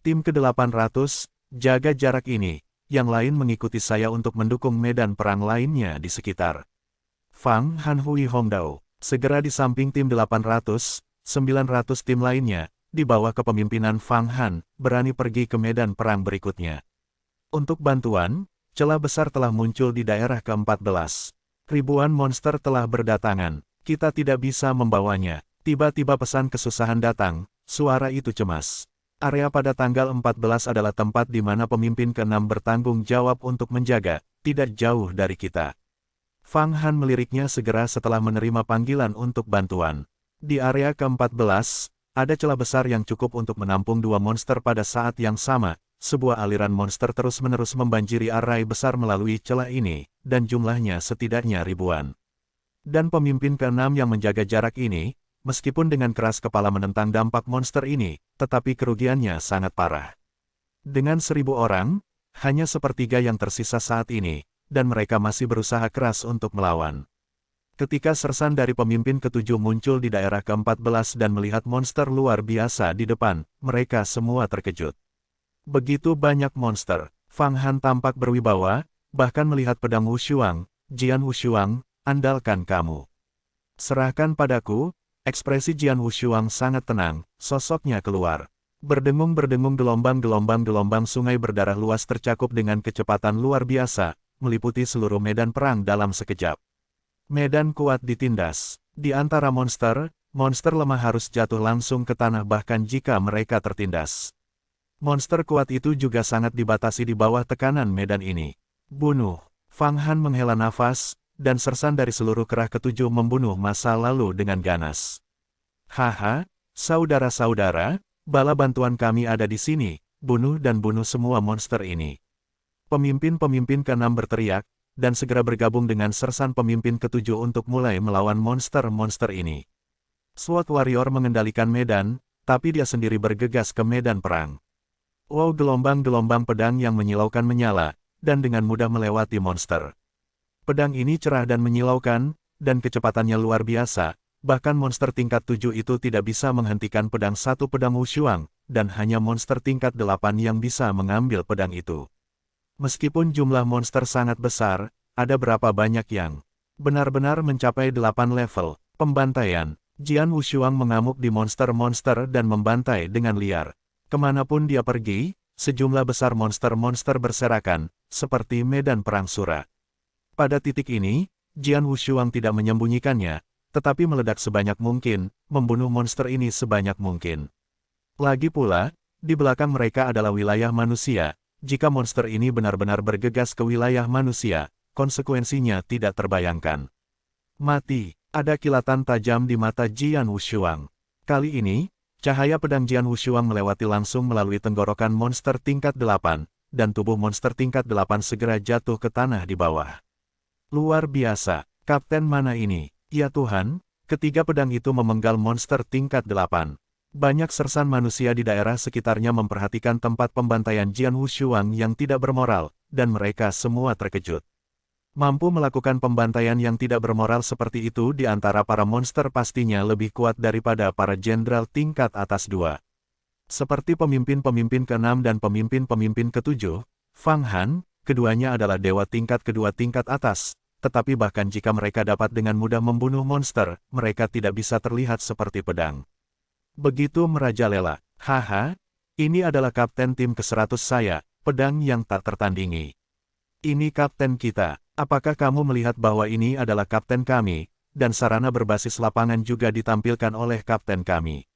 Tim ke-800, jaga jarak ini, yang lain mengikuti saya untuk mendukung medan perang lainnya di sekitar. Fang Han Hui Hongdao, segera di samping tim 800, 900 tim lainnya, di bawah kepemimpinan Fang Han, berani pergi ke medan perang berikutnya. Untuk bantuan, celah besar telah muncul di daerah ke-14. Ribuan monster telah berdatangan, kita tidak bisa membawanya. Tiba-tiba pesan kesusahan datang, suara itu cemas. Area pada tanggal 14 adalah tempat di mana pemimpin ke-6 bertanggung jawab untuk menjaga, tidak jauh dari kita. Fang Han meliriknya segera setelah menerima panggilan untuk bantuan. Di area ke-14, ada celah besar yang cukup untuk menampung dua monster pada saat yang sama. Sebuah aliran monster terus-menerus membanjiri arai besar melalui celah ini, dan jumlahnya setidaknya ribuan. Dan pemimpin ke-6 yang menjaga jarak ini, meskipun dengan keras kepala menentang dampak monster ini, tetapi kerugiannya sangat parah. Dengan 1.000 orang, hanya sepertiga yang tersisa saat ini, dan mereka masih berusaha keras untuk melawan. Ketika sersan dari pemimpin ke-7 muncul di daerah ke-14 dan melihat monster luar biasa di depan, mereka semua terkejut. Begitu banyak monster, Fang Han tampak berwibawa, bahkan melihat pedang Wushuang. Jian Wushuang, andalkan kamu. Serahkan padaku. Ekspresi Jian Wushuang sangat tenang, sosoknya keluar. Berdengung-berdengung gelombang sungai berdarah luas tercakup dengan kecepatan luar biasa, meliputi seluruh medan perang dalam sekejap. Medan kuat ditindas. Di antara monster, monster lemah harus jatuh langsung ke tanah bahkan jika mereka tertindas. Monster kuat itu juga sangat dibatasi di bawah tekanan medan ini. Bunuh. Fang Han menghela nafas, dan sersan dari seluruh kerah ke-7 membunuh masa lalu dengan ganas. Haha, saudara-saudara, bala bantuan kami ada di sini, bunuh dan bunuh semua monster ini. Pemimpin-pemimpin ke-6 berteriak, dan segera bergabung dengan sersan pemimpin ke-7 untuk mulai melawan monster-monster ini. SWAT Warrior mengendalikan medan, tapi dia sendiri bergegas ke medan perang. Wow, gelombang-gelombang pedang yang menyilaukan menyala, dan dengan mudah melewati monster. Pedang ini cerah dan menyilaukan, dan kecepatannya luar biasa, bahkan monster tingkat 7 itu tidak bisa menghentikan pedang satu pedang Wushuang, dan hanya monster tingkat 8 yang bisa mengambil pedang itu. Meskipun jumlah monster sangat besar, ada berapa banyak yang benar-benar mencapai 8 level pembantaian. Jian Wushuang mengamuk di monster-monster dan membantai dengan liar. Kemanapun dia pergi, sejumlah besar monster-monster berserakan, seperti medan perang Sura. Pada titik ini, Jian Wushuang tidak menyembunyikannya, tetapi meledak sebanyak mungkin, membunuh monster ini sebanyak mungkin. Lagi pula, di belakang mereka adalah wilayah manusia. Jika monster ini benar-benar bergegas ke wilayah manusia, konsekuensinya tidak terbayangkan. Mati. Ada kilatan tajam di mata Jian Wushuang. Kali ini, cahaya pedang Jian Wushuang melewati langsung melalui tenggorokan monster tingkat 8, dan tubuh monster tingkat 8 segera jatuh ke tanah di bawah. Luar biasa, kapten mana ini? Ya Tuhan, ketiga pedang itu memenggal monster tingkat 8. Banyak sersan manusia di daerah sekitarnya memperhatikan tempat pembantaian Jian Wushuang yang tidak bermoral, dan mereka semua terkejut. Mampu melakukan pembantaian yang tidak bermoral seperti itu di antara para monster pastinya lebih kuat daripada para jenderal tingkat atas 2. Seperti pemimpin-pemimpin ke-6 dan pemimpin-pemimpin ke-7, Fang Han, keduanya adalah dewa tingkat kedua tingkat atas, tetapi bahkan jika mereka dapat dengan mudah membunuh monster, mereka tidak bisa terlihat seperti pedang. Begitu merajalela, haha, ini adalah kapten tim ke-100 saya, pedang yang tak tertandingi. Ini kapten kita. Apakah kamu melihat bahwa ini adalah kapten kami, dan sarana berbasis lapangan juga ditampilkan oleh kapten kami?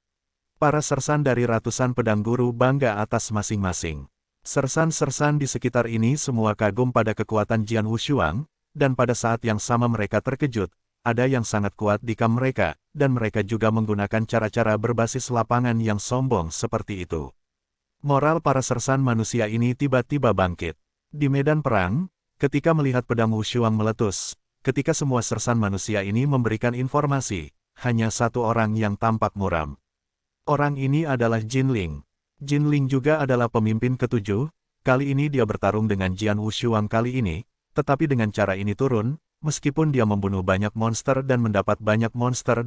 Para sersan dari ratusan pedang guru bangga atas masing-masing. Sersan-sersan di sekitar ini semua kagum pada kekuatan Jian Wushuang, dan pada saat yang sama mereka terkejut, ada yang sangat kuat di kam mereka, dan mereka juga menggunakan cara-cara berbasis lapangan yang sombong seperti itu. Moral para sersan manusia ini tiba-tiba bangkit. Di medan perang, ketika melihat pedang Wushuang meletus, ketika semua sersan manusia ini memberikan informasi, hanya satu orang yang tampak muram. Orang ini adalah Jin Ling. Jin Ling juga adalah pemimpin ke-7, kali ini dia bertarung dengan Jian Wushuang kali ini, tetapi dengan cara ini turun, meskipun dia membunuh banyak monster dan mendapat banyak monster,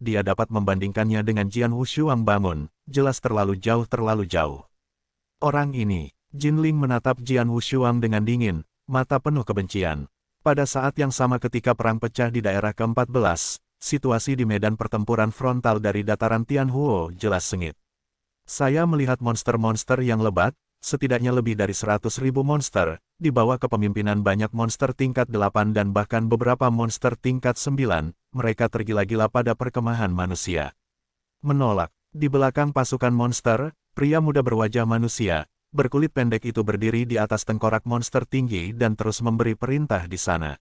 dia dapat membandingkannya dengan Jian Wushuang bangun, jelas terlalu jauh. Orang ini, Jin Ling menatap Jian Wushuang dengan dingin, mata penuh kebencian. Pada saat yang sama ketika perang pecah di daerah ke-14, situasi di medan pertempuran frontal dari dataran Tianhuo jelas sengit. Saya melihat monster-monster yang lebat, setidaknya lebih dari 100.000 monster, di bawah kepemimpinan banyak monster tingkat 8 dan bahkan beberapa monster tingkat 9, mereka tergila-gila pada perkemahan manusia. Menolak. Di belakang pasukan monster, pria muda berwajah manusia, berkulit pendek itu berdiri di atas tengkorak monster tinggi dan terus memberi perintah di sana.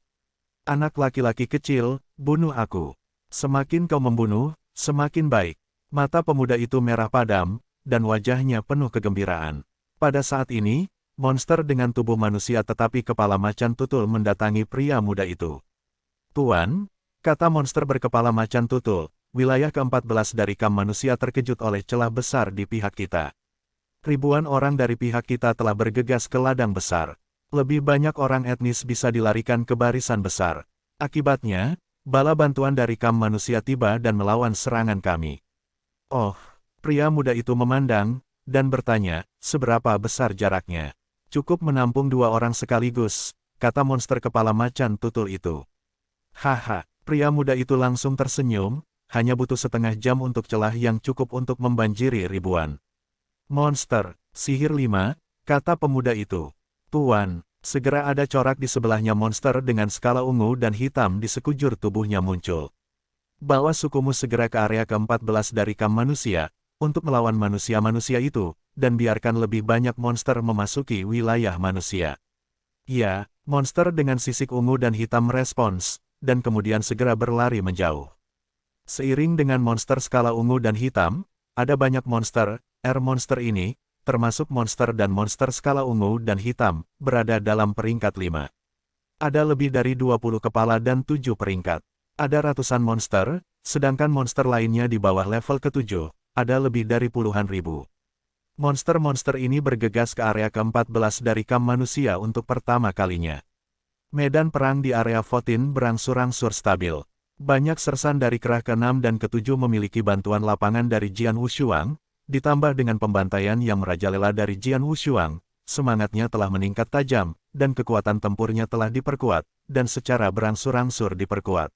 Anak laki-laki kecil, bunuh aku. Semakin kau membunuh, semakin baik. Mata pemuda itu merah padam, dan wajahnya penuh kegembiraan. Pada saat ini, monster dengan tubuh manusia tetapi kepala macan tutul mendatangi pria muda itu. "Tuan," kata monster berkepala macan tutul, "wilayah ke-14 dari kam manusia terkejut oleh celah besar di pihak kita. Ribuan orang dari pihak kita telah bergegas ke ladang besar. Lebih banyak orang etnis bisa dilarikan ke barisan besar. Akibatnya, bala bantuan dari kam manusia tiba dan melawan serangan kami." "Oh," pria muda itu memandang, dan bertanya, "seberapa besar jaraknya?" "Cukup menampung 2 orang sekaligus," kata monster kepala macan tutul itu. "Haha," pria muda itu langsung tersenyum, "hanya butuh setengah jam untuk celah yang cukup untuk membanjiri ribuan monster." "Sihir 5, kata pemuda itu. "Tuan." Segera ada corak di sebelahnya monster dengan skala ungu dan hitam di sekujur tubuhnya muncul. "Bawa sukumu segera ke area ke-14 dari kam manusia, untuk melawan manusia-manusia itu, dan biarkan lebih banyak monster memasuki wilayah manusia." "Ya," monster dengan sisik ungu dan hitam merespons, dan kemudian segera berlari menjauh. Seiring dengan monster skala ungu dan hitam, ada banyak monster, monster ini, termasuk monster dan monster skala ungu dan hitam, berada dalam peringkat 5. Ada lebih dari 20 kepala dan 7 peringkat. Ada ratusan monster, sedangkan monster lainnya di bawah level ke-7, ada lebih dari puluhan ribu. Monster-monster ini bergegas ke area ke-14 dari kam manusia untuk pertama kalinya. Medan perang di area Votin berangsur-angsur stabil. Banyak sersan dari kerah ke-6 dan ke-7 memiliki bantuan lapangan dari Jian Wushuang, ditambah dengan pembantaian yang merajalela dari Jian Wushuang, semangatnya telah meningkat tajam, dan kekuatan tempurnya telah diperkuat, dan secara berangsur-angsur diperkuat.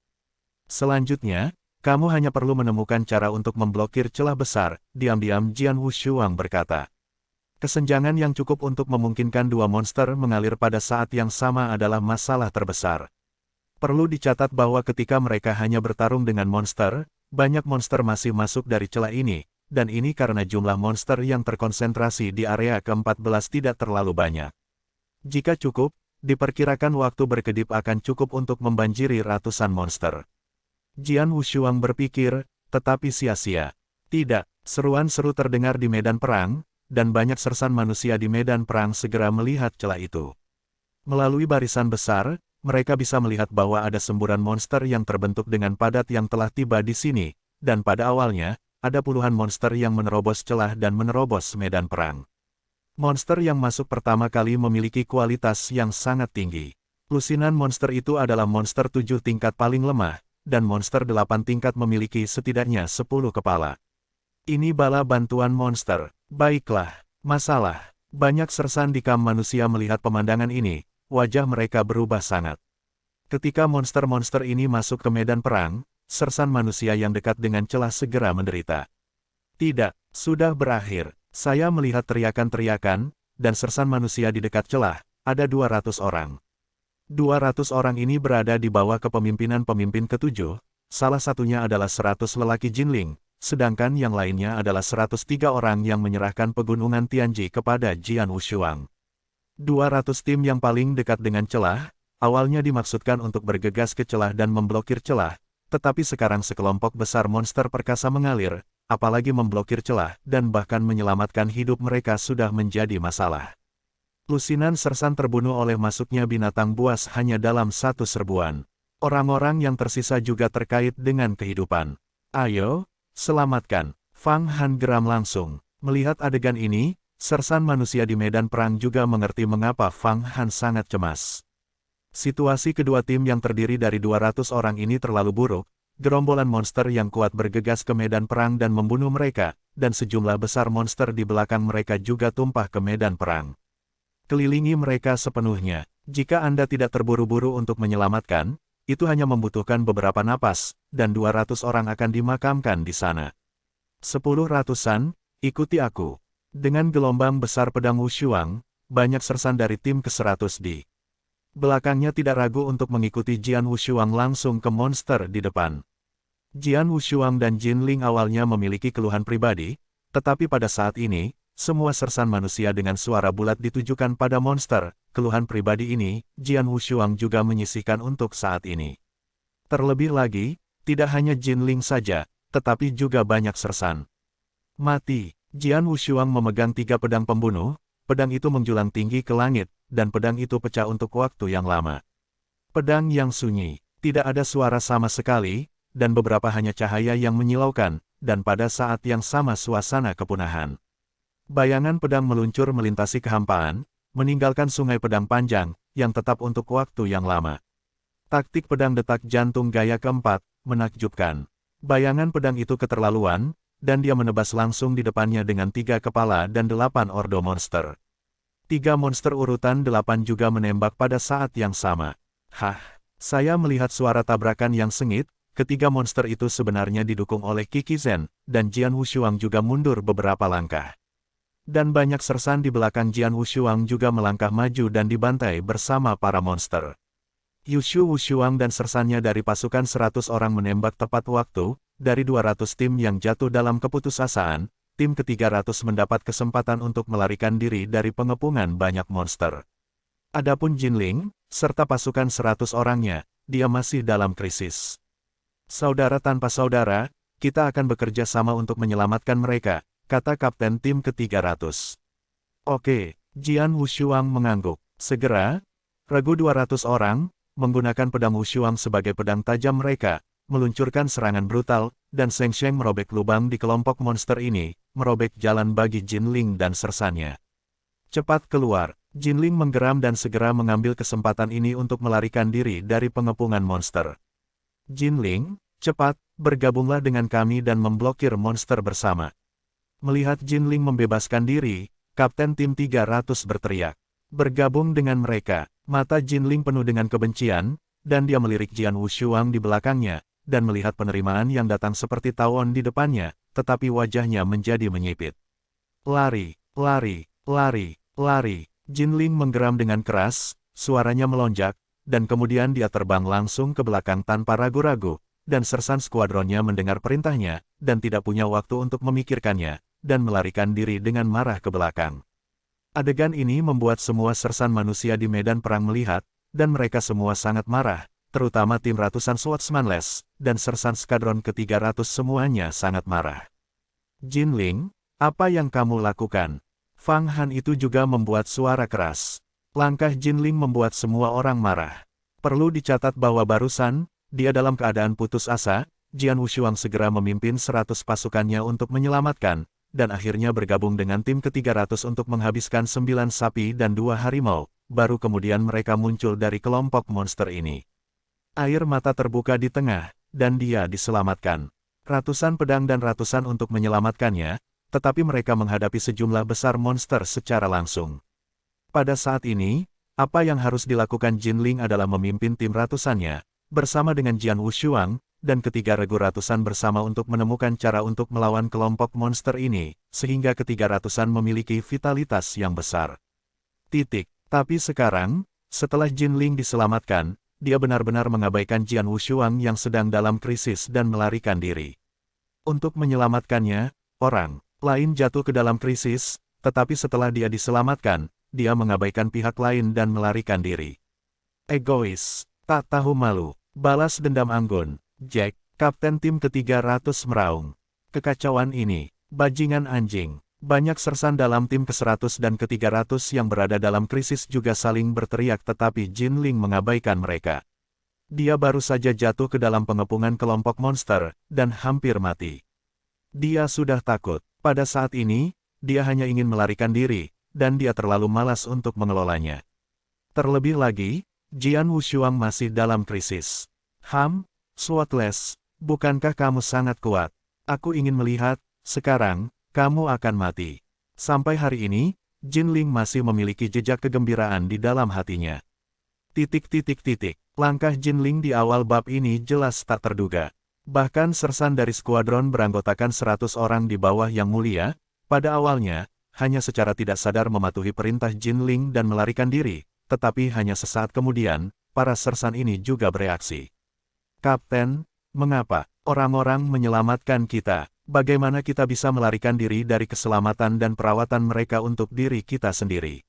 "Selanjutnya, kamu hanya perlu menemukan cara untuk memblokir celah besar," diam-diam Jian Wushuang berkata. Kesenjangan yang cukup untuk memungkinkan 2 monster mengalir pada saat yang sama adalah masalah terbesar. Perlu dicatat bahwa ketika mereka hanya bertarung dengan monster, banyak monster masih masuk dari celah ini, dan ini karena jumlah monster yang terkonsentrasi di area ke-14 tidak terlalu banyak. Jika cukup, diperkirakan waktu berkedip akan cukup untuk membanjiri ratusan monster. Jian Wushuang berpikir, tetapi sia-sia. Tidak, seruan seru terdengar di medan perang, dan banyak sersan manusia di medan perang segera melihat celah itu. Melalui barisan besar, mereka bisa melihat bahwa ada semburan monster yang terbentuk dengan padat yang telah tiba di sini, dan pada awalnya, ada puluhan monster yang menerobos celah dan menerobos medan perang. Monster yang masuk pertama kali memiliki kualitas yang sangat tinggi. Lusinan monster itu adalah monster 7 tingkat paling lemah, dan monster 8 tingkat memiliki setidaknya 10 kepala. "Ini bala bantuan monster." "Baiklah, masalah." Banyak sersan di kam manusia melihat pemandangan ini, wajah mereka berubah sangat. Ketika monster-monster ini masuk ke medan perang, sersan manusia yang dekat dengan celah segera menderita. "Tidak, sudah berakhir." Saya melihat teriakan-teriakan, dan sersan manusia di dekat celah, ada 200 orang. 200 orang ini berada di bawah kepemimpinan pemimpin ke-7, salah satunya adalah 100 lelaki Jinling, sedangkan yang lainnya adalah 103 orang yang menyerahkan pegunungan Tianji kepada Jian Wushuang. 200 tim yang paling dekat dengan celah, awalnya dimaksudkan untuk bergegas ke celah dan memblokir celah, tetapi sekarang sekelompok besar monster perkasa mengalir, apalagi memblokir celah, dan bahkan menyelamatkan hidup mereka sudah menjadi masalah. Lusinan sersan terbunuh oleh masuknya binatang buas hanya dalam satu serbuan. Orang-orang yang tersisa juga terkait dengan kehidupan. "Ayo, selamatkan!" Fang Han geram langsung. Melihat adegan ini, sersan manusia di medan perang juga mengerti mengapa Fang Han sangat cemas. Situasi kedua tim yang terdiri dari 200 orang ini terlalu buruk. Gerombolan monster yang kuat bergegas ke medan perang dan membunuh mereka, dan sejumlah besar monster di belakang mereka juga tumpah ke medan perang. Kelilingi mereka sepenuhnya. Jika Anda tidak terburu-buru untuk menyelamatkan, itu hanya membutuhkan beberapa napas, dan 200 orang akan dimakamkan di sana. 10 ratusan, ikuti aku. Dengan gelombang besar pedang Wushuang, banyak sersan dari tim ke-100 di belakangnya tidak ragu untuk mengikuti Jian Wushuang langsung ke monster di depan. Jian Wushuang dan Jinling awalnya memiliki keluhan pribadi, tetapi pada saat ini, semua sersan manusia dengan suara bulat ditujukan pada monster. Keluhan pribadi ini, Jian Wushuang juga menyisihkan untuk saat ini. Terlebih lagi, tidak hanya Jinling saja, tetapi juga banyak sersan. Mati. Jian Wushuang memegang 3 pedang pembunuh, pedang itu menjulang tinggi ke langit, dan pedang itu pecah untuk waktu yang lama. Pedang yang sunyi, tidak ada suara sama sekali, dan beberapa hanya cahaya yang menyilaukan, dan pada saat yang sama suasana kepunahan. Bayangan pedang meluncur melintasi kehampaan, meninggalkan sungai pedang panjang, yang tetap untuk waktu yang lama. Taktik pedang detak jantung gaya keempat, menakjubkan. Bayangan pedang itu keterlaluan, dan dia menebas langsung di depannya dengan 3 kepala dan 8 ordo monster. 3 monster urutan 8 juga menembak pada saat yang sama. Hah, saya melihat suara tabrakan yang sengit, ketiga monster itu sebenarnya didukung oleh Qi Zhen, dan Jian Wushuang juga mundur beberapa langkah. Dan banyak sersan di belakang Jian Wushuang juga melangkah maju dan dibantai bersama para monster. Yushu Wushuang dan sersannya dari pasukan 100 orang menembak tepat waktu, dari 200 tim yang jatuh dalam keputusasaan, tim ke-300 mendapat kesempatan untuk melarikan diri dari pengepungan banyak monster. Adapun Jinling, serta pasukan 100 orangnya, dia masih dalam krisis. Saudara tanpa saudara, kita akan bekerja sama untuk menyelamatkan mereka, kata Kapten tim ke-300. Oke, Jian Wushuang mengangguk. Segera, regu 200 orang, menggunakan pedang Wushuang sebagai pedang tajam mereka, meluncurkan serangan brutal, dan Sheng Sheng merobek lubang di kelompok monster ini, merobek jalan bagi Jinling dan sersannya. Cepat keluar, Jinling menggeram dan segera mengambil kesempatan ini untuk melarikan diri dari pengepungan monster. Jinling, cepat, bergabunglah dengan kami dan memblokir monster bersama. Melihat Jinling membebaskan diri, Kapten tim 300 berteriak. Bergabung dengan mereka, mata Jinling penuh dengan kebencian, dan dia melirik Jian Wushuang di belakangnya, dan melihat penerimaan yang datang seperti tawon di depannya, tetapi wajahnya menjadi menyipit. Lari, lari, lari, lari. Jinling menggeram dengan keras, suaranya melonjak, dan kemudian dia terbang langsung ke belakang tanpa ragu-ragu, dan sersan skuadronnya mendengar perintahnya, dan tidak punya waktu untuk memikirkannya, dan melarikan diri dengan marah ke belakang. Adegan ini membuat semua sersan manusia di medan perang melihat, dan mereka semua sangat marah, terutama tim ratusan swordsmanless, dan sersan skadron ke-300 semuanya sangat marah. Jinling, apa yang kamu lakukan? Fang Han itu juga membuat suara keras. Langkah Jinling membuat semua orang marah. Perlu dicatat bahwa barusan, dia dalam keadaan putus asa, Jian Wushuang segera memimpin 100 pasukannya untuk menyelamatkan, dan akhirnya bergabung dengan tim ke-300 untuk menghabiskan 9 sapi dan 2 harimau, baru kemudian mereka muncul dari kelompok monster ini. Air mata terbuka di tengah, dan dia diselamatkan. Ratusan pedang dan ratusan untuk menyelamatkannya, tetapi mereka menghadapi sejumlah besar monster secara langsung. Pada saat ini, apa yang harus dilakukan Jinling adalah memimpin tim ratusannya, bersama dengan Jian Wushuang, dan ketiga regu ratusan bersama untuk menemukan cara untuk melawan kelompok monster ini, sehingga ke-300-an memiliki vitalitas yang besar. Tapi sekarang, setelah Jinling diselamatkan, dia benar-benar mengabaikan Jian Wushuang yang sedang dalam krisis dan melarikan diri. Untuk menyelamatkannya, orang lain jatuh ke dalam krisis, tetapi setelah dia diselamatkan, dia mengabaikan pihak lain dan melarikan diri. Egois, tak tahu malu, balas dendam anggun. Jack, Kapten tim ke-300 meraung. Kekacauan ini, bajingan anjing. Banyak sersan dalam tim ke-100 dan ke-300 yang berada dalam krisis juga saling berteriak tetapi Jinling mengabaikan mereka. Dia baru saja jatuh ke dalam pengepungan kelompok monster, dan hampir mati. Dia sudah takut. Pada saat ini, dia hanya ingin melarikan diri, dan dia terlalu malas untuk mengelolanya. Terlebih lagi, Jian Wushuang masih dalam krisis. Swordless, bukankah kamu sangat kuat? Aku ingin melihat, sekarang, kamu akan mati. Sampai hari ini, Jinling masih memiliki jejak kegembiraan di dalam hatinya. Langkah Jinling di awal bab ini jelas tak terduga. Bahkan sersan dari skuadron beranggotakan 100 orang di bawah Yang Mulia, pada awalnya, hanya secara tidak sadar mematuhi perintah Jinling dan melarikan diri, tetapi hanya sesaat kemudian, para sersan ini juga bereaksi. Kapten, mengapa orang-orang menyelamatkan kita? Bagaimana kita bisa melarikan diri dari keselamatan dan perawatan mereka untuk diri kita sendiri?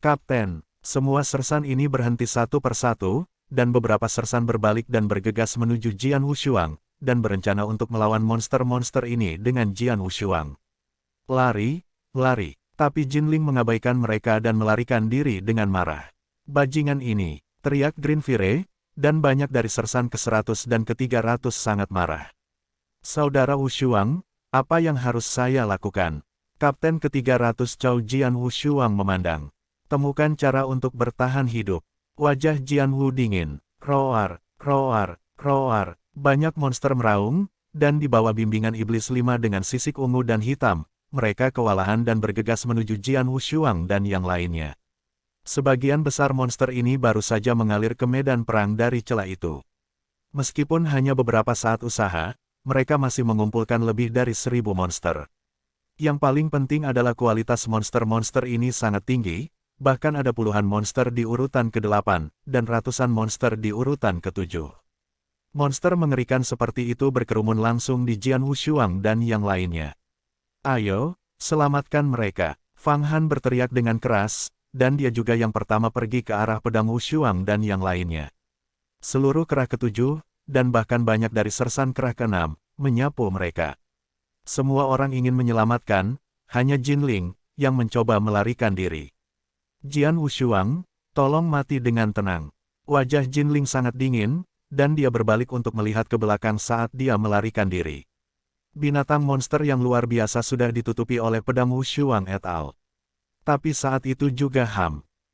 Kapten, semua sersan ini berhenti satu persatu, dan beberapa sersan berbalik dan bergegas menuju Jian Wushuang, dan berencana untuk melawan monster-monster ini dengan Jian Wushuang. Lari, lari, tapi Jinling mengabaikan mereka dan melarikan diri dengan marah. Bajingan ini, teriak Green Fire, dan banyak dari sersan ke-100 dan ke-300 sangat marah. Saudara Wushuang, apa yang harus saya lakukan? Kapten ke-300 Cao Jian Wushuang memandang. Temukan cara untuk bertahan hidup. Wajah Jian Wu dingin. Roar, roar, roar. Banyak monster meraung, dan di bawah bimbingan iblis 5 dengan sisik ungu dan hitam, mereka kewalahan dan bergegas menuju Jian Wushuang dan yang lainnya. Sebagian besar monster ini baru saja mengalir ke medan perang dari celah itu. Meskipun hanya beberapa saat usaha, mereka masih mengumpulkan lebih dari 1000 monster. Yang paling penting adalah kualitas monster-monster ini sangat tinggi, bahkan ada puluhan monster di urutan ke-8, dan ratusan monster di urutan ke-7. Monster mengerikan seperti itu berkerumun langsung di Jian Wushuang dan yang lainnya. Ayo, selamatkan mereka. Fang Han berteriak dengan keras, dan dia juga yang pertama pergi ke arah pedang Wushuang dan yang lainnya. Seluruh kerah ke-7, dan bahkan banyak dari sersan kerah ke-6, menyapu mereka. Semua orang ingin menyelamatkan, hanya Jinling, yang mencoba melarikan diri. Jian Wushuang, tolong mati dengan tenang. Wajah Jinling sangat dingin, dan dia berbalik untuk melihat ke belakang saat dia melarikan diri. Binatang monster yang luar biasa sudah ditutupi oleh pedang Wushuang et al. Tapi saat itu juga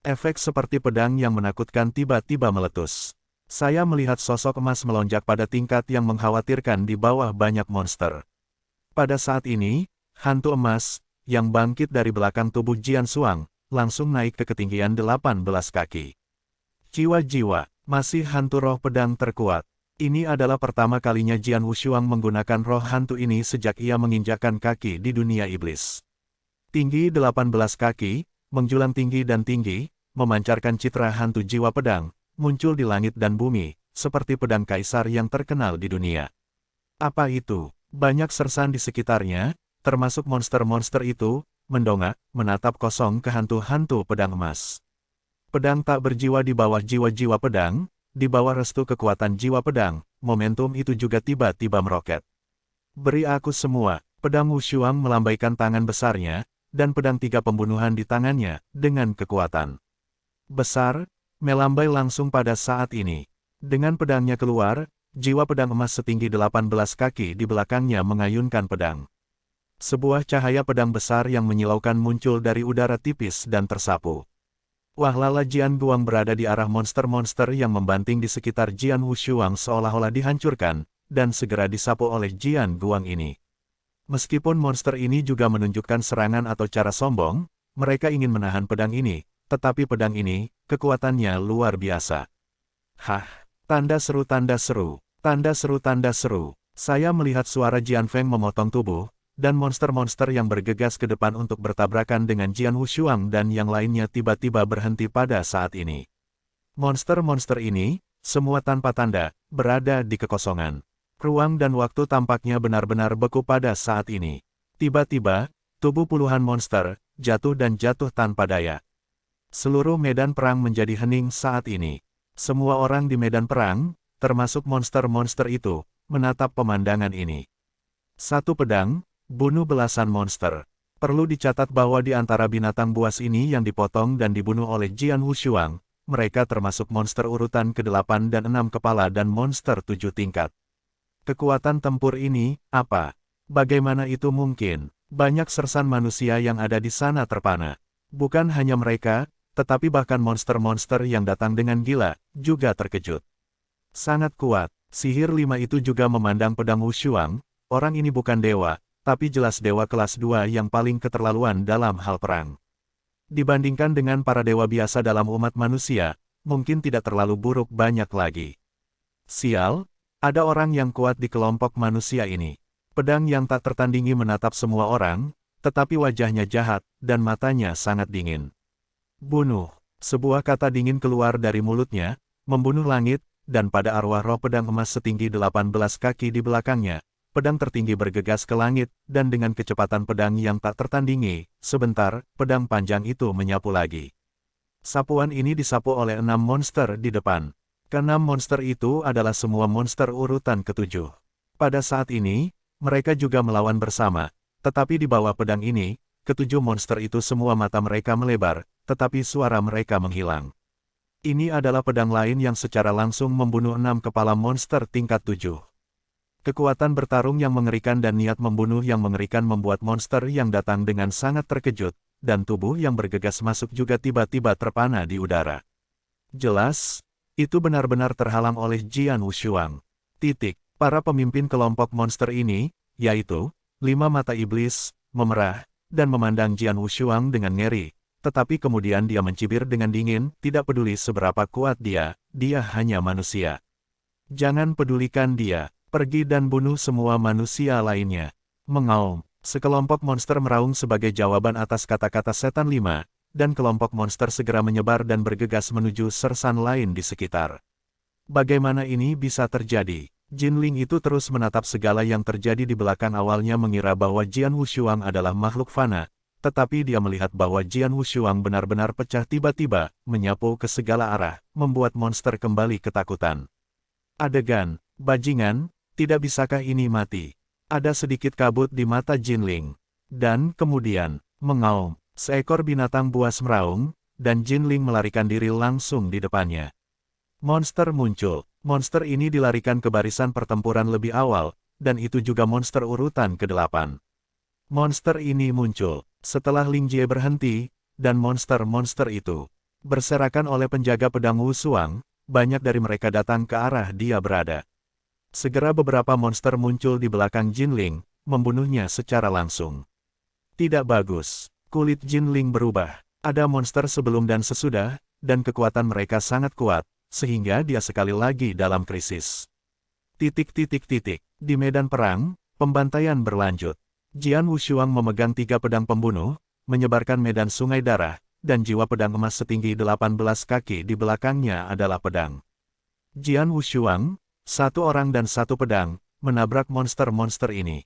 efek seperti pedang yang menakutkan tiba-tiba meletus. Saya melihat sosok emas melonjak pada tingkat yang mengkhawatirkan di bawah banyak monster. Pada saat ini, hantu emas, yang bangkit dari belakang tubuh Jian Suang, langsung naik ke ketinggian 18 kaki. Jiwa-jiwa, masih hantu roh pedang terkuat. Ini adalah pertama kalinya Jian Wushuang menggunakan roh hantu ini sejak ia menginjakkan kaki di dunia iblis. Tinggi 18 kaki, menjulang tinggi dan tinggi, memancarkan citra hantu jiwa pedang, muncul di langit dan bumi, seperti pedang kaisar yang terkenal di dunia. Apa itu? Banyak sersan di sekitarnya, termasuk monster-monster itu, mendongak, menatap kosong ke hantu-hantu pedang emas. Pedang tak berjiwa di bawah jiwa-jiwa pedang, di bawah restu kekuatan jiwa pedang, momentum itu juga tiba-tiba meroket. Beri aku semua, pedang Wushuang melambaikan tangan besarnya, dan pedang 3 pembunuhan di tangannya, dengan kekuatan besar, melambai langsung pada saat ini. Dengan pedangnya keluar, jiwa pedang emas setinggi 18 kaki di belakangnya mengayunkan pedang. Sebuah cahaya pedang besar yang menyilaukan muncul dari udara tipis dan tersapu. Wahlala Jian Guang berada di arah monster-monster yang membanting di sekitar Jian Wushuang seolah-olah dihancurkan, dan segera disapu oleh Jian Guang ini. Meskipun monster ini juga menunjukkan serangan atau cara sombong, mereka ingin menahan pedang ini, tetapi pedang ini, kekuatannya luar biasa. Hah, tanda seru tanda seru, tanda seru tanda seru. Saya melihat suara Jian Feng memotong tubuh, dan monster-monster yang bergegas ke depan untuk bertabrakan dengan Jian Wushuang dan yang lainnya tiba-tiba berhenti pada saat ini. Monster-monster ini, semua tanpa tanda, berada di kekosongan. Ruang dan waktu tampaknya benar-benar beku pada saat ini. Tiba-tiba, tubuh puluhan monster, jatuh dan jatuh tanpa daya. Seluruh medan perang menjadi hening saat ini. Semua orang di medan perang, termasuk monster-monster itu, menatap pemandangan ini. Satu pedang, bunuh belasan monster. Perlu dicatat bahwa di antara binatang buas ini yang dipotong dan dibunuh oleh Jian Wushuang, mereka termasuk monster urutan ke-8 dan 6 kepala dan monster 7 tingkat. Kekuatan tempur ini, apa? Bagaimana itu mungkin? Banyak sersan manusia yang ada di sana terpana. Bukan hanya mereka, tetapi bahkan monster-monster yang datang dengan gila, juga terkejut. Sangat kuat, sihir 5 itu juga memandang pedang Wushuang, orang ini bukan dewa, tapi jelas dewa kelas 2 yang paling keterlaluan dalam hal perang. Dibandingkan dengan para dewa biasa dalam umat manusia, mungkin tidak terlalu buruk banyak lagi. Sial, ada orang yang kuat di kelompok manusia ini. Pedang yang tak tertandingi menatap semua orang, tetapi wajahnya jahat, dan matanya sangat dingin. Bunuh, sebuah kata dingin keluar dari mulutnya, membunuh langit, dan pada arwah roh pedang emas setinggi 18 kaki di belakangnya, pedang tertinggi bergegas ke langit, dan dengan kecepatan pedang yang tak tertandingi, sebentar, pedang panjang itu menyapu lagi. Sapuan ini disapu oleh 6 monster di depan. Ke-6 monster itu adalah semua monster urutan ke-7. Pada saat ini, mereka juga melawan bersama, tetapi di bawah pedang ini, ketujuh monster itu semua mata mereka melebar, tetapi suara mereka menghilang. Ini adalah pedang lain yang secara langsung membunuh 6 kepala monster tingkat 7. Kekuatan bertarung yang mengerikan dan niat membunuh yang mengerikan membuat monster yang datang dengan sangat terkejut, dan tubuh yang bergegas masuk juga tiba-tiba terpana di udara. Jelas, itu benar-benar terhalang oleh Jian Wushuang. Para pemimpin kelompok monster ini, yaitu 5 mata iblis, memerah, dan memandang Jian Wushuang dengan ngeri, tetapi kemudian dia mencibir dengan dingin, tidak peduli seberapa kuat dia hanya manusia. Jangan pedulikan dia. Pergi dan bunuh semua manusia lainnya. Mengaum. Sekelompok monster meraung sebagai jawaban atas kata-kata setan 5, dan kelompok monster segera menyebar dan bergegas menuju sersan lain di sekitar. Bagaimana ini bisa terjadi? Jinling itu terus menatap segala yang terjadi di belakang, awalnya mengira bahwa Jian Wushuang adalah makhluk fana, tetapi dia melihat bahwa Jian Wushuang benar-benar pecah tiba-tiba, menyapu ke segala arah, membuat monster kembali ketakutan. Adegan, bajingan. Tidak bisakah ini mati? Ada sedikit kabut di mata Jinling. Dan kemudian, mengaum, seekor binatang buas meraung, dan Jinling melarikan diri langsung di depannya. Monster muncul. Monster ini dilarikan ke barisan pertempuran lebih awal, dan itu juga monster urutan ke-8. Monster ini muncul setelah Ling Jie berhenti, dan monster-monster itu berserakan oleh penjaga pedang Wushuang, banyak dari mereka datang ke arah dia berada. Segera beberapa monster muncul di belakang Jinling, membunuhnya secara langsung. Tidak bagus. Kulit Jinling berubah. Ada monster sebelum dan sesudah, dan kekuatan mereka sangat kuat, sehingga dia sekali lagi dalam krisis. Di medan perang, pembantaian berlanjut. Jian Wushuang memegang 3 pedang pembunuh, menyebarkan medan sungai darah, dan jiwa pedang emas setinggi 18 kaki di belakangnya adalah pedang. Jian Wushuang, 1 orang dan 1 pedang, menabrak monster-monster ini.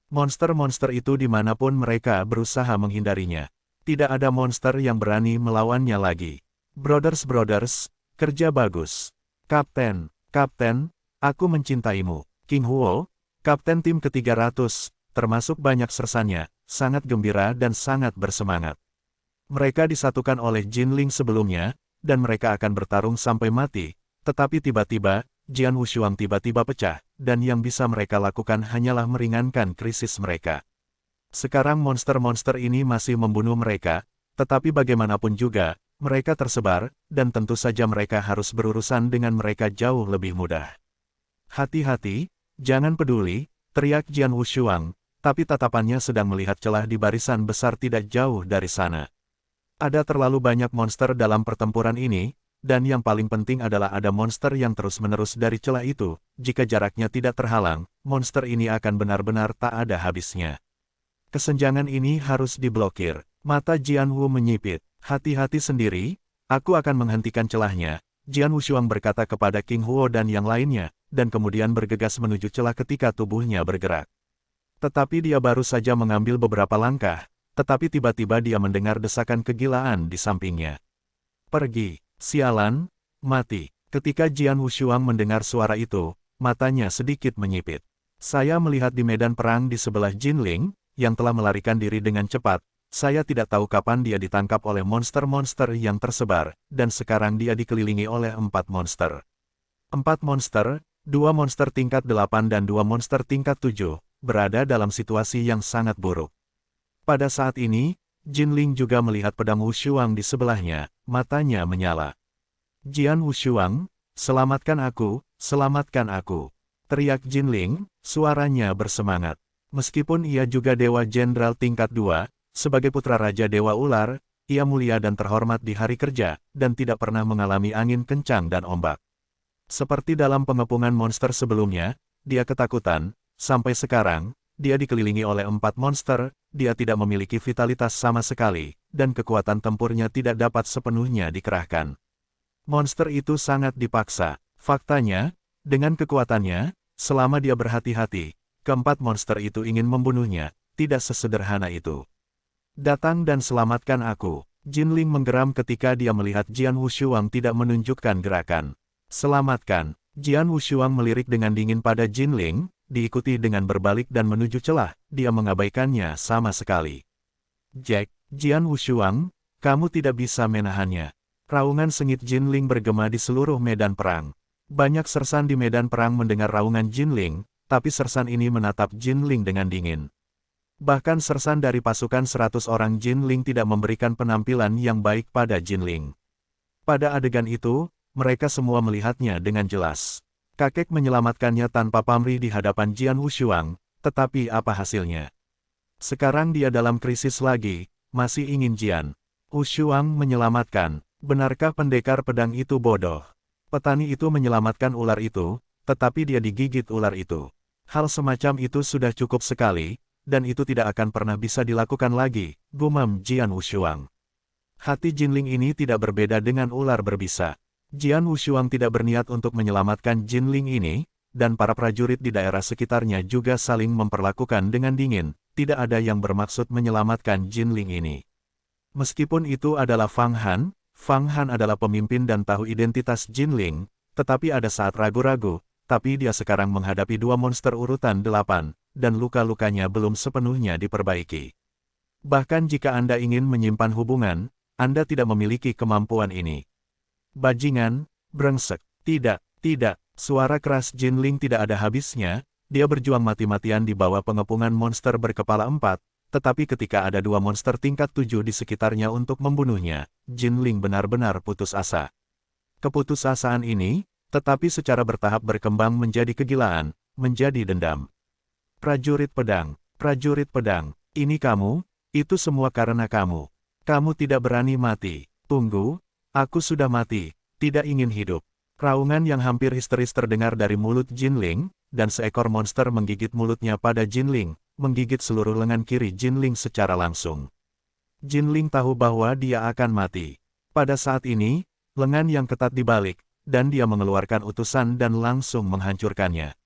Monster-monster itu dimanapun mereka berusaha menghindarinya. Tidak ada monster yang berani melawannya lagi. Brothers, kerja bagus. Kapten, aku mencintaimu. King Huo, kapten tim ke-300, termasuk banyak sersannya, sangat gembira dan sangat bersemangat. Mereka disatukan oleh Jinling sebelumnya, dan mereka akan bertarung sampai mati, tetapi tiba-tiba, Jian Wushuang tiba-tiba pecah, dan yang bisa mereka lakukan hanyalah meringankan krisis mereka. Sekarang monster-monster ini masih membunuh mereka, tetapi bagaimanapun juga, mereka tersebar, dan tentu saja mereka harus berurusan dengan mereka jauh lebih mudah. Hati-hati, jangan peduli, teriak Jian Wushuang, tapi tatapannya sedang melihat celah di barisan besar tidak jauh dari sana. Ada terlalu banyak monster dalam pertempuran ini, dan yang paling penting adalah ada monster yang terus-menerus dari celah itu. Jika jaraknya tidak terhalang, monster ini akan benar-benar tak ada habisnya. Kesenjangan ini harus diblokir. Mata Jian Wu menyipit. Hati-hati sendiri, aku akan menghentikan celahnya. Jian Wushuang berkata kepada King Huo dan yang lainnya, dan kemudian bergegas menuju celah ketika tubuhnya bergerak. Tetapi dia baru saja mengambil beberapa langkah, tetapi tiba-tiba dia mendengar desakan kegilaan di sampingnya. Pergi. Sialan, mati. Ketika Jian Wushuang mendengar suara itu, matanya sedikit menyipit. Saya melihat di medan perang di sebelah Jinling, yang telah melarikan diri dengan cepat. Saya tidak tahu kapan dia ditangkap oleh monster-monster yang tersebar, dan sekarang dia dikelilingi oleh 4 monster. 4 monster, 2 monster tingkat 8 dan 2 monster tingkat 7, berada dalam situasi yang sangat buruk. Pada saat ini, Jinling juga melihat pedang Wushuang di sebelahnya, matanya menyala. Jian Wushuang, selamatkan aku, teriak Jinling, suaranya bersemangat. Meskipun ia juga Dewa Jenderal tingkat 2, sebagai putra Raja Dewa Ular, ia mulia dan terhormat di hari kerja, dan tidak pernah mengalami angin kencang dan ombak. Seperti dalam pengepungan monster sebelumnya, dia ketakutan, sampai sekarang, dia dikelilingi oleh 4 monster, dia tidak memiliki vitalitas sama sekali, dan kekuatan tempurnya tidak dapat sepenuhnya dikerahkan. Monster itu sangat dipaksa. Faktanya, dengan kekuatannya, selama dia berhati-hati, keempat monster itu ingin membunuhnya, tidak sesederhana itu. Datang dan selamatkan aku. Jinling menggeram ketika dia melihat Jian Wushuang tidak menunjukkan gerakan. Selamatkan. Jian Wushuang melirik dengan dingin pada Jinling, diikuti dengan berbalik dan menuju celah, dia mengabaikannya sama sekali. Jack, Jian Wushuang, kamu tidak bisa menahannya. Raungan sengit Jinling bergema di seluruh medan perang. Banyak sersan di medan perang mendengar raungan Jinling, tapi sersan ini menatap Jinling dengan dingin. Bahkan sersan dari pasukan 100 orang Jinling tidak memberikan penampilan yang baik pada Jinling. Pada adegan itu, mereka semua melihatnya dengan jelas. Kakek menyelamatkannya tanpa pamrih di hadapan Jian Wushuang, tetapi apa hasilnya? Sekarang dia dalam krisis lagi, masih ingin Jian Wushuang menyelamatkan. Benarkah pendekar pedang itu bodoh? Petani itu menyelamatkan ular itu, tetapi dia digigit ular itu. Hal semacam itu sudah cukup sekali, dan itu tidak akan pernah bisa dilakukan lagi, gumam Jian Wushuang. Hati Jinling ini tidak berbeda dengan ular berbisa. Jian Wushuang tidak berniat untuk menyelamatkan Jinling ini, dan para prajurit di daerah sekitarnya juga saling memperlakukan dengan dingin, tidak ada yang bermaksud menyelamatkan Jinling ini. Meskipun itu adalah Fang Han adalah pemimpin dan tahu identitas Jinling, tetapi ada saat ragu-ragu, tapi dia sekarang menghadapi dua monster urutan 8, dan luka-lukanya belum sepenuhnya diperbaiki. Bahkan jika Anda ingin menyimpan hubungan, Anda tidak memiliki kemampuan ini. Bajingan, brengsek, tidak, suara keras Jinling tidak ada habisnya, dia berjuang mati-matian di bawah pengepungan monster berkepala 4, tetapi ketika ada dua monster tingkat 7 di sekitarnya untuk membunuhnya, Jinling benar-benar putus asa. Keputusasaan ini, tetapi secara bertahap berkembang menjadi kegilaan, menjadi dendam. Prajurit pedang, ini kamu, itu semua karena kamu. Kamu tidak berani mati. Tunggu, aku sudah mati, tidak ingin hidup. Raungan yang hampir histeris terdengar dari mulut Jinling, dan seekor monster menggigit mulutnya pada Jinling, menggigit seluruh lengan kiri Jinling secara langsung. Jinling tahu bahwa dia akan mati. Pada saat ini, lengan yang ketat dibalik, dan dia mengeluarkan utusan dan langsung menghancurkannya.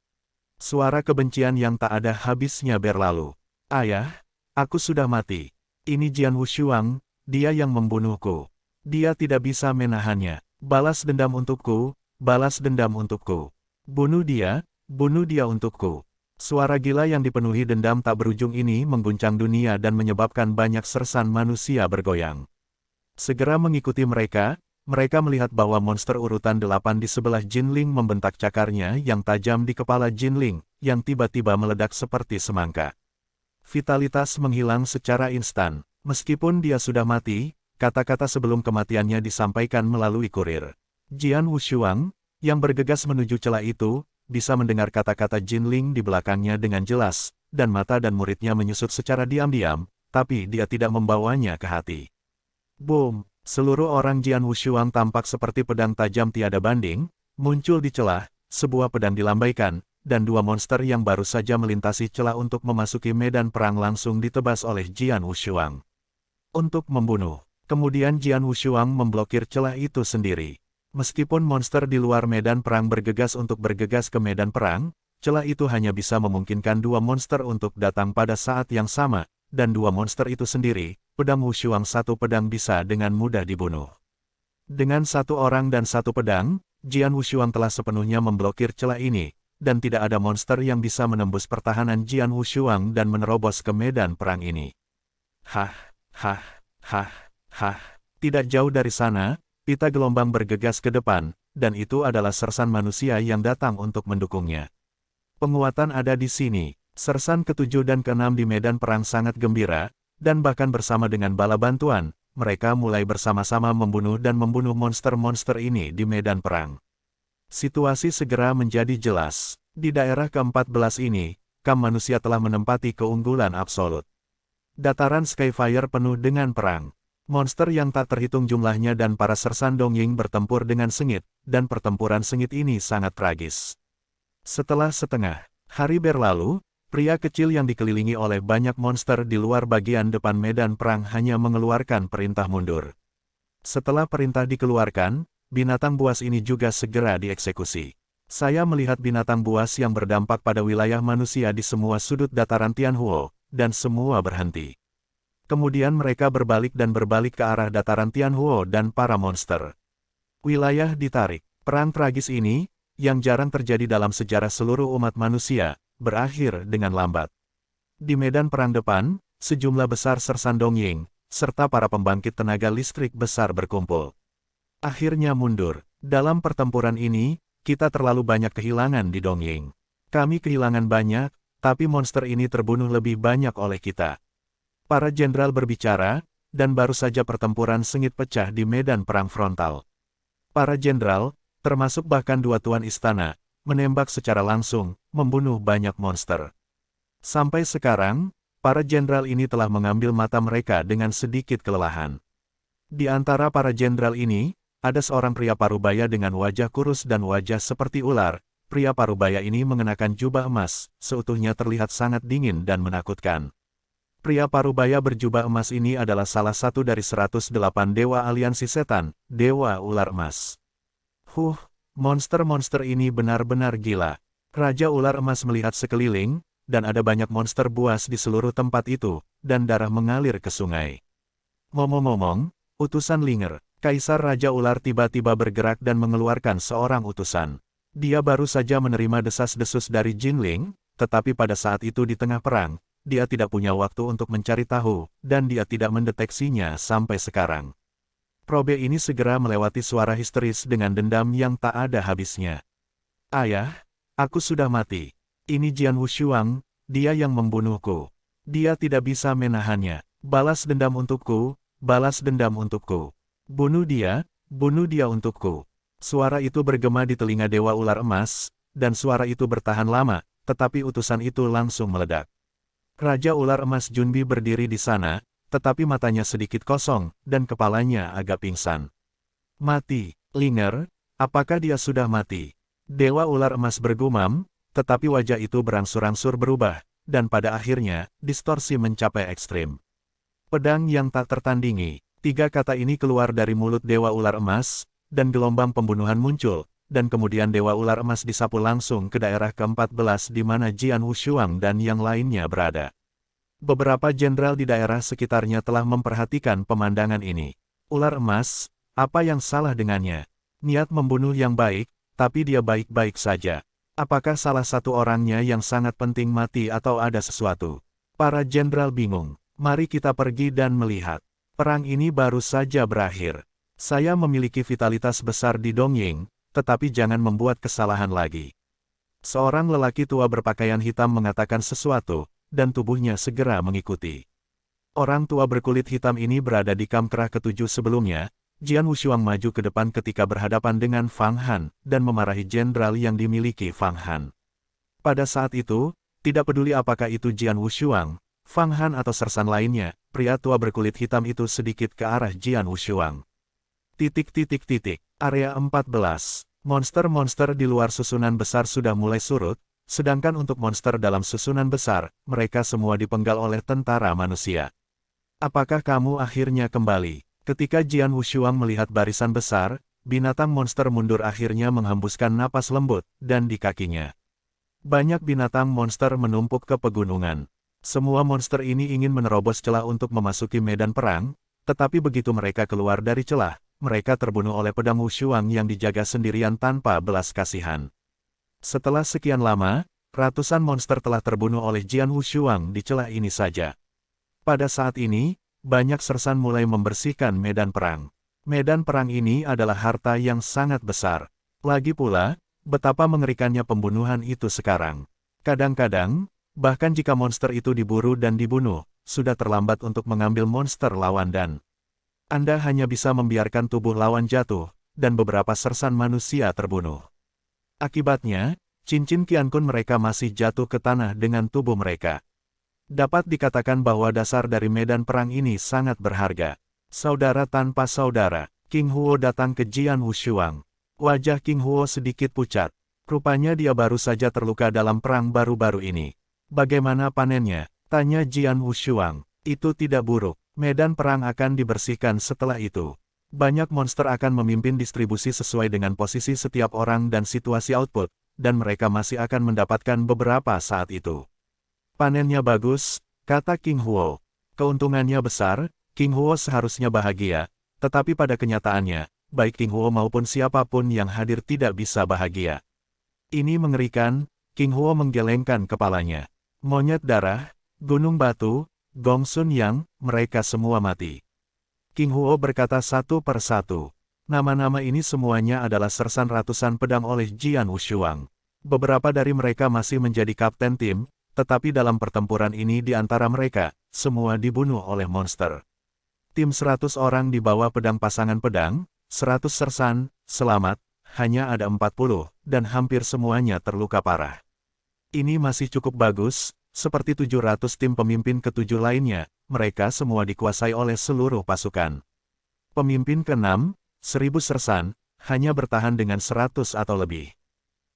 Suara kebencian yang tak ada habisnya berlalu. Ayah, aku sudah mati. Ini Jian Wushuang, dia yang membunuhku. Dia tidak bisa menahannya. Balas dendam untukku, balas dendam untukku. Bunuh dia untukku. Suara gila yang dipenuhi dendam tak berujung ini mengguncang dunia dan menyebabkan banyak sersan manusia bergoyang. Segera mengikuti mereka melihat bahwa monster urutan 8 di sebelah Jinling membentak cakarnya yang tajam di kepala Jinling, yang tiba-tiba meledak seperti semangka. Vitalitas menghilang secara instan. Meskipun dia sudah mati, kata-kata sebelum kematiannya disampaikan melalui kurir. Jian Wushuang, yang bergegas menuju celah itu, bisa mendengar kata-kata Jinling di belakangnya dengan jelas, dan mata dan muridnya menyusut secara diam-diam, tapi dia tidak membawanya ke hati. Boom! Seluruh orang Jian Wushuang tampak seperti pedang tajam tiada banding, muncul di celah, sebuah pedang dilambaikan, dan dua monster yang baru saja melintasi celah untuk memasuki medan perang langsung ditebas oleh Jian Wushuang. Untuk membunuh. Kemudian Jian Wushuang memblokir celah itu sendiri. Meskipun monster di luar medan perang bergegas untuk bergegas ke medan perang, celah itu hanya bisa memungkinkan dua monster untuk datang pada saat yang sama, dan dua monster itu sendiri, pedang Wushuang satu pedang bisa dengan mudah dibunuh. Dengan satu orang dan satu pedang, Jian Wushuang telah sepenuhnya memblokir celah ini, dan tidak ada monster yang bisa menembus pertahanan Jian Wushuang dan menerobos ke medan perang ini. Tidak jauh dari sana, pita gelombang bergegas ke depan, dan itu adalah sersan manusia yang datang untuk mendukungnya. Penguatan ada di sini. Sersan ke-7 dan ke-6 di medan perang sangat gembira, dan bahkan bersama dengan bala bantuan, mereka mulai bersama-sama membunuh dan membunuh monster-monster ini di medan perang. Situasi segera menjadi jelas. Di daerah ke-14 ini, kam manusia telah menempati keunggulan absolut. Dataran Skyfire penuh dengan perang. Monster yang tak terhitung jumlahnya dan para sersan Dongying bertempur dengan sengit, dan pertempuran sengit ini sangat tragis. Setelah setengah hari berlalu, pria kecil yang dikelilingi oleh banyak monster di luar bagian depan medan perang hanya mengeluarkan perintah mundur. Setelah perintah dikeluarkan, binatang buas ini juga segera dieksekusi. Saya melihat binatang buas yang berdampak pada wilayah manusia di semua sudut dataran Tianhuo, dan semua berhenti. Kemudian mereka berbalik ke arah dataran Tianhuo dan para monster. Wilayah ditarik. Perang tragis ini, yang jarang terjadi dalam sejarah seluruh umat manusia, berakhir dengan lambat. Di medan perang depan, sejumlah besar sersan Dongying, serta para pembangkit tenaga listrik besar berkumpul. Akhirnya mundur. Dalam pertempuran ini, kita terlalu banyak kehilangan di Dongying. Kami kehilangan banyak, tapi monster ini terbunuh lebih banyak oleh kita. Para jenderal berbicara, dan baru saja pertempuran sengit pecah di medan perang frontal. Para jenderal, termasuk bahkan dua tuan istana, menembak secara langsung, membunuh banyak monster. Sampai sekarang, para jenderal ini telah mengambil mata mereka dengan sedikit kelelahan. Di antara para jenderal ini, ada seorang pria parubaya dengan wajah kurus dan wajah seperti ular. Pria parubaya ini mengenakan jubah emas, seutuhnya terlihat sangat dingin dan menakutkan. Pria parubaya berjubah emas ini adalah salah satu dari 108 dewa aliansi setan, Dewa Ular Emas. Monster-monster ini benar-benar gila. Raja Ular Emas melihat sekeliling, dan ada banyak monster buas di seluruh tempat itu, dan darah mengalir ke sungai. Ngomong-ngomong, utusan Linger, Kaisar Raja Ular tiba-tiba bergerak dan mengeluarkan seorang utusan. Dia baru saja menerima desas-desus dari Jinling, tetapi pada saat itu di tengah perang, dia tidak punya waktu untuk mencari tahu, dan dia tidak mendeteksinya sampai sekarang. Probe ini segera melewati suara histeris dengan dendam yang tak ada habisnya. Ayah, aku sudah mati. Ini Jian Wushuang, dia yang membunuhku. Dia tidak bisa menahannya. Balas dendam untukku, balas dendam untukku. Bunuh dia untukku. Suara itu bergema di telinga Dewa Ular Emas, dan suara itu bertahan lama, tetapi utusan itu langsung meledak. Raja Ular Emas Junbi berdiri di sana, tetapi matanya sedikit kosong, dan kepalanya agak pingsan. Mati, Linger, apakah dia sudah mati? Dewa Ular Emas bergumam, tetapi wajah itu berangsur-angsur berubah, dan pada akhirnya, distorsi mencapai ekstrim. Pedang yang tak tertandingi. 3 kata ini keluar dari mulut Dewa Ular Emas, dan gelombang pembunuhan muncul, dan kemudian Dewa Ular Emas disapu langsung ke daerah ke-14 di mana Jian Wushuang dan yang lainnya berada. Beberapa jenderal di daerah sekitarnya telah memperhatikan pemandangan ini. Ular Emas, apa yang salah dengannya? Niat membunuh yang baik, tapi dia baik-baik saja. Apakah salah satu orangnya yang sangat penting mati atau ada sesuatu? Para jenderal bingung. Mari kita pergi dan melihat. Perang ini baru saja berakhir. Saya memiliki vitalitas besar di Dongying, tetapi jangan membuat kesalahan lagi. Seorang lelaki tua berpakaian hitam mengatakan sesuatu, dan tubuhnya segera mengikuti. Orang tua berkulit hitam ini berada di Kamkrah ke-7 sebelumnya. Jian Wushuang maju ke depan ketika berhadapan dengan Fang Han, dan memarahi jenderal yang dimiliki Fang Han. Pada saat itu, tidak peduli apakah itu Jian Wushuang, Fang Han atau sersan lainnya, pria tua berkulit hitam itu sedikit ke arah Jian Wushuang. Area 14. Monster-monster di luar susunan besar sudah mulai surut, sedangkan untuk monster dalam susunan besar, mereka semua dipenggal oleh tentara manusia. Apakah kamu akhirnya kembali? Ketika Jian Wushuang melihat barisan besar, binatang monster mundur akhirnya menghembuskan napas lembut, dan di kakinya. Banyak binatang monster menumpuk ke pegunungan. Semua monster ini ingin menerobos celah untuk memasuki medan perang, tetapi begitu mereka keluar dari celah, mereka terbunuh oleh pedang Wushuang yang dijaga sendirian tanpa belas kasihan. Setelah sekian lama, ratusan monster telah terbunuh oleh Jian Wushuang di celah ini saja. Pada saat ini, banyak sersan mulai membersihkan medan perang. Medan perang ini adalah harta yang sangat besar. Lagi pula, betapa mengerikannya pembunuhan itu sekarang. Kadang-kadang, bahkan jika monster itu diburu dan dibunuh, sudah terlambat untuk mengambil monster lawan dan Anda hanya bisa membiarkan tubuh lawan jatuh, dan beberapa sersan manusia terbunuh. Akibatnya, cincin Qiankun mereka masih jatuh ke tanah dengan tubuh mereka. Dapat dikatakan bahwa dasar dari medan perang ini sangat berharga. Saudara tanpa saudara, King Huo datang ke Jian Wushuang. Wajah King Huo sedikit pucat. Rupanya dia baru saja terluka dalam perang baru-baru ini. Bagaimana panennya? Tanya Jian Wushuang. Itu tidak buruk. Medan perang akan dibersihkan setelah itu. Banyak monster akan memimpin distribusi sesuai dengan posisi setiap orang dan situasi output, dan mereka masih akan mendapatkan beberapa saat itu. Panennya bagus, kata King Huo. Keuntungannya besar, King Huo seharusnya bahagia, tetapi pada kenyataannya, baik King Huo maupun siapapun yang hadir tidak bisa bahagia. Ini mengerikan, King Huo menggelengkan kepalanya. Monyet darah, gunung batu, Gong Sun Yang, mereka semua mati. King Huo berkata satu per satu. Nama-nama ini semuanya adalah sersan ratusan pedang oleh Jian Wushuang. Beberapa dari mereka masih menjadi kapten tim, tetapi dalam pertempuran ini di antara mereka, semua dibunuh oleh monster. Tim 100 orang dibawa pedang pasangan pedang, 100 sersan, selamat, hanya ada 40, dan hampir semuanya terluka parah. Ini masih cukup bagus, seperti 700 tim pemimpin ketujuh lainnya, mereka semua dikuasai oleh seluruh pasukan. Pemimpin ke-6, 1000 sersan, hanya bertahan dengan 100 atau lebih.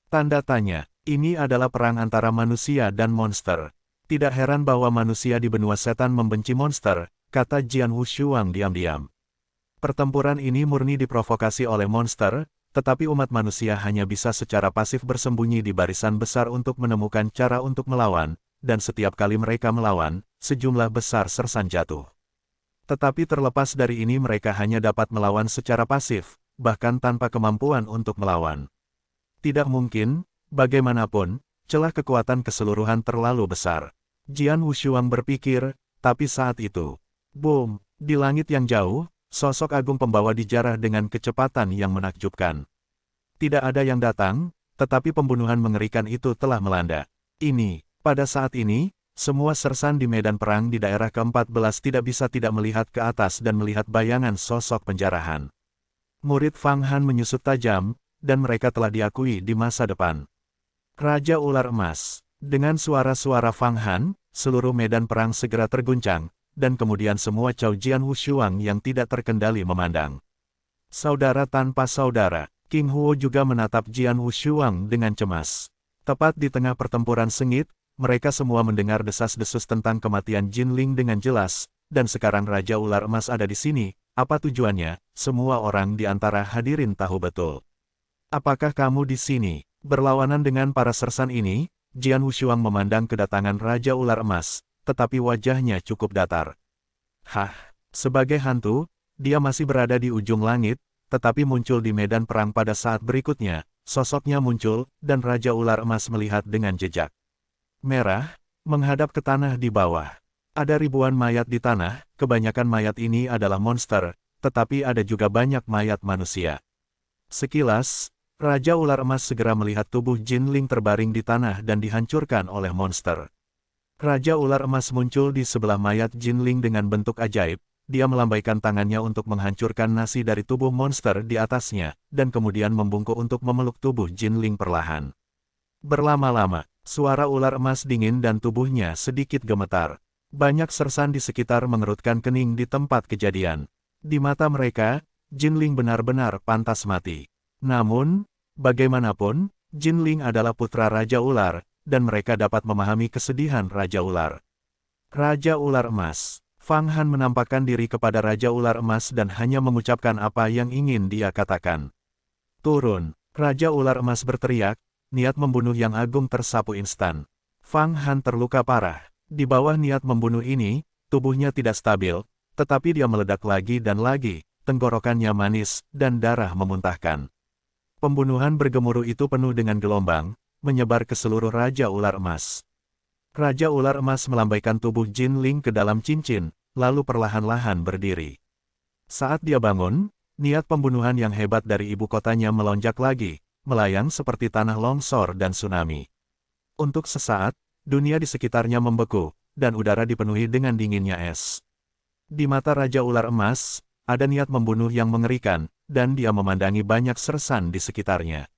Tanda tanya, ini adalah perang antara manusia dan monster. Tidak heran bahwa manusia di benua setan membenci monster, kata Jian Wushuang diam-diam. Pertempuran ini murni diprovokasi oleh monster, tetapi umat manusia hanya bisa secara pasif bersembunyi di barisan besar untuk menemukan cara untuk melawan, dan setiap kali mereka melawan, sejumlah besar sersan jatuh. Tetapi terlepas dari ini mereka hanya dapat melawan secara pasif, bahkan tanpa kemampuan untuk melawan. Tidak mungkin, bagaimanapun, celah kekuatan keseluruhan terlalu besar. Jian Wushuang berpikir, tapi saat itu, boom, di langit yang jauh, sosok agung pembawa dijarah dengan kecepatan yang menakjubkan. Tidak ada yang datang, tetapi pembunuhan mengerikan itu telah melanda. Pada saat ini, semua sersan di medan perang di daerah ke-14 tidak bisa tidak melihat ke atas dan melihat bayangan sosok penjarahan. Murid Fang Han menyusut tajam, dan mereka telah diakui di masa depan. Raja Ular Emas. Dengan suara-suara Fang Han, seluruh medan perang segera terguncang, dan kemudian semua Cao Jian Wushuang yang tidak terkendali memandang. Saudara tanpa saudara, King Huo juga menatap Jian Wushuang dengan cemas. Tepat di tengah pertempuran sengit, mereka semua mendengar desas-desus tentang kematian Jin Ling dengan jelas, dan sekarang Raja Ular Emas ada di sini, apa tujuannya? Semua orang di antara hadirin tahu betul. Apakah kamu di sini? Berlawanan dengan para sersan ini, Jian Wushuang memandang kedatangan Raja Ular Emas, tetapi wajahnya cukup datar. Sebagai hantu, dia masih berada di ujung langit, tetapi muncul di medan perang pada saat berikutnya, sosoknya muncul, dan Raja Ular Emas melihat dengan jejak merah, menghadap ke tanah di bawah. Ada ribuan mayat di tanah, kebanyakan mayat ini adalah monster, tetapi ada juga banyak mayat manusia. Sekilas, Raja Ular Emas segera melihat tubuh Jin Ling terbaring di tanah dan dihancurkan oleh monster. Raja Ular Emas muncul di sebelah mayat Jin Ling dengan bentuk ajaib, dia melambaikan tangannya untuk menghancurkan nasi dari tubuh monster di atasnya, dan kemudian membungkuk untuk memeluk tubuh Jin Ling perlahan. Berlama-lama, suara ular emas dingin dan tubuhnya sedikit gemetar. Banyak sersan di sekitar mengerutkan kening di tempat kejadian. Di mata mereka, Jin Ling benar-benar pantas mati. Namun, bagaimanapun, Jin Ling adalah putra Raja Ular, dan mereka dapat memahami kesedihan Raja Ular. Raja Ular Emas. Fang Han menampakkan diri kepada Raja Ular Emas dan hanya mengucapkan apa yang ingin dia katakan. Turun. Raja Ular Emas berteriak, niat membunuh yang agung tersapu instan. Fang Han terluka parah. Di bawah niat membunuh ini, tubuhnya tidak stabil, tetapi dia meledak lagi dan lagi, tenggorokannya manis, dan darah memuntahkan. Pembunuhan bergemuruh itu penuh dengan gelombang, menyebar ke seluruh Raja Ular Emas. Raja Ular Emas melambaikan tubuh Jin Ling ke dalam cincin, lalu perlahan-lahan berdiri. Saat dia bangun, niat pembunuhan yang hebat dari ibu kotanya melonjak lagi, melayang seperti tanah longsor dan tsunami. Untuk sesaat, dunia di sekitarnya membeku, dan udara dipenuhi dengan dinginnya es. Di mata Raja Ular Emas, ada niat membunuh yang mengerikan, dan dia memandangi banyak sersan di sekitarnya.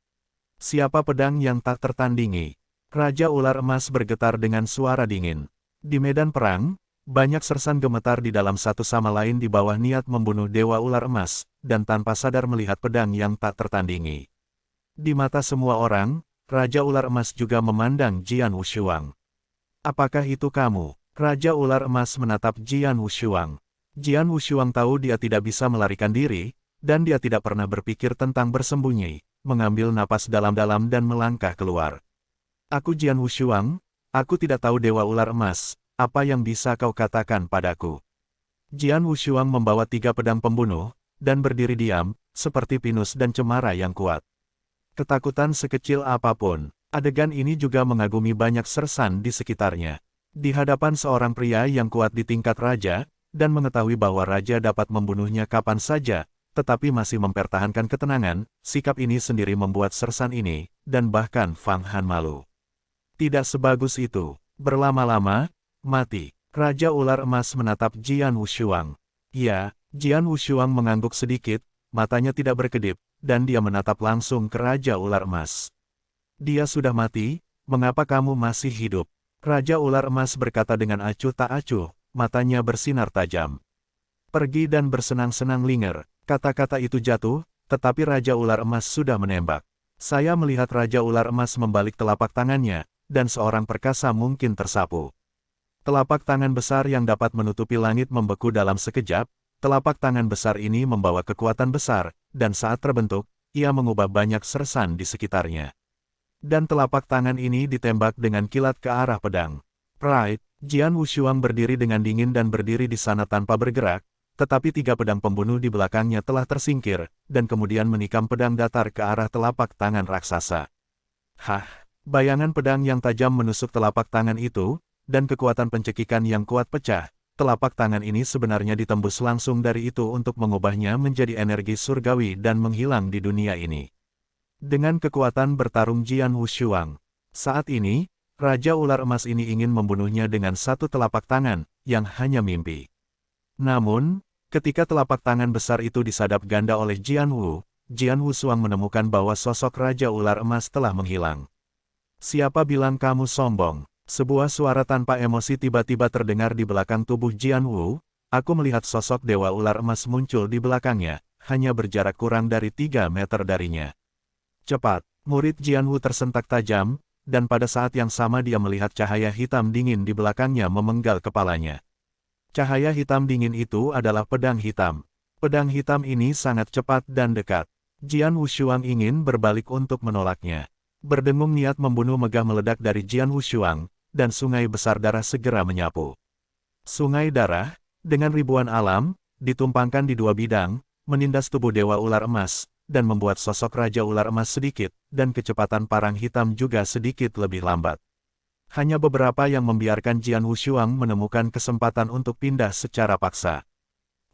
Siapa pedang yang tak tertandingi? Raja Ular Emas bergetar dengan suara dingin. Di medan perang, banyak sersan gemetar di dalam satu sama lain di bawah niat membunuh Dewa Ular Emas, dan tanpa sadar melihat pedang yang tak tertandingi. Di mata semua orang, Raja Ular Emas juga memandang Jian Wushuang. Apakah itu kamu? Raja Ular Emas menatap Jian Wushuang. Jian Wushuang tahu dia tidak bisa melarikan diri, dan dia tidak pernah berpikir tentang bersembunyi, mengambil napas dalam-dalam dan melangkah keluar. Aku Jian Wushuang, aku tidak tahu Dewa Ular Emas, apa yang bisa kau katakan padaku? Jian Wushuang membawa 3 pedang pembunuh, dan berdiri diam, seperti pinus dan cemara yang kuat. Ketakutan sekecil apapun, Adegan ini juga mengagumi banyak sersan di sekitarnya. Di hadapan seorang pria yang kuat di tingkat raja, dan mengetahui bahwa raja dapat membunuhnya kapan saja, tetapi masih mempertahankan ketenangan, sikap ini sendiri membuat sersan ini, dan bahkan Fang Han malu. Tidak sebagus itu. Berlama-lama, mati. Raja Ular Emas menatap Jian Wushuang. Ya, Jian Wushuang mengangguk sedikit, matanya tidak berkedip, dan dia menatap langsung ke Raja Ular Emas. Dia sudah mati, mengapa kamu masih hidup? Raja Ular Emas berkata dengan acuh tak acuh, matanya bersinar tajam. Pergi dan bersenang-senang linger. Kata-kata itu jatuh, tetapi Raja Ular Emas sudah menembak. Saya melihat Raja Ular Emas membalik telapak tangannya, dan seorang perkasa mungkin tersapu. Telapak tangan besar yang dapat menutupi langit membeku dalam sekejap, telapak tangan besar ini membawa kekuatan besar, dan saat terbentuk, ia mengubah banyak sersan di sekitarnya. Dan telapak tangan ini ditembak dengan kilat ke arah pedang. Pride, Jian Wushuang berdiri dengan dingin dan berdiri di sana tanpa bergerak, tetapi 3 pedang pembunuh di belakangnya telah tersingkir, dan kemudian menikam pedang datar ke arah telapak tangan raksasa. Hah! Bayangan pedang yang tajam menusuk telapak tangan itu, dan kekuatan pencekikan yang kuat pecah. Telapak tangan ini sebenarnya ditembus langsung dari itu untuk mengubahnya menjadi energi surgawi dan menghilang di dunia ini. Dengan kekuatan bertarung Jian Wushuang. Saat ini, Raja Ular Emas ini ingin membunuhnya dengan satu telapak tangan, yang hanya mimpi. Namun, ketika telapak tangan besar itu disadap ganda oleh Jian Wushuang menemukan bahwa sosok Raja Ular Emas telah menghilang. Siapa bilang kamu sombong? Sebuah suara tanpa emosi tiba-tiba terdengar di belakang tubuh Jian Wu. Aku melihat sosok Dewa Ular Emas muncul di belakangnya, hanya berjarak kurang dari 3 meter darinya. Cepat, murid Jian Wu tersentak tajam, dan pada saat yang sama dia melihat cahaya hitam dingin di belakangnya memenggal kepalanya. Cahaya hitam dingin itu adalah pedang hitam. Pedang hitam ini sangat cepat dan dekat. Jian Wushuang ingin berbalik untuk menolaknya. Berdengung niat membunuh megah meledak dari Jian Wushuang, dan sungai besar darah segera menyapu. Sungai darah, dengan ribuan alam, ditumpangkan di 2 bidang, menindas tubuh Dewa Ular Emas, dan membuat sosok Raja Ular Emas sedikit, dan kecepatan parang hitam juga sedikit lebih lambat. Hanya beberapa yang membiarkan Jian Wushuang menemukan kesempatan untuk pindah secara paksa.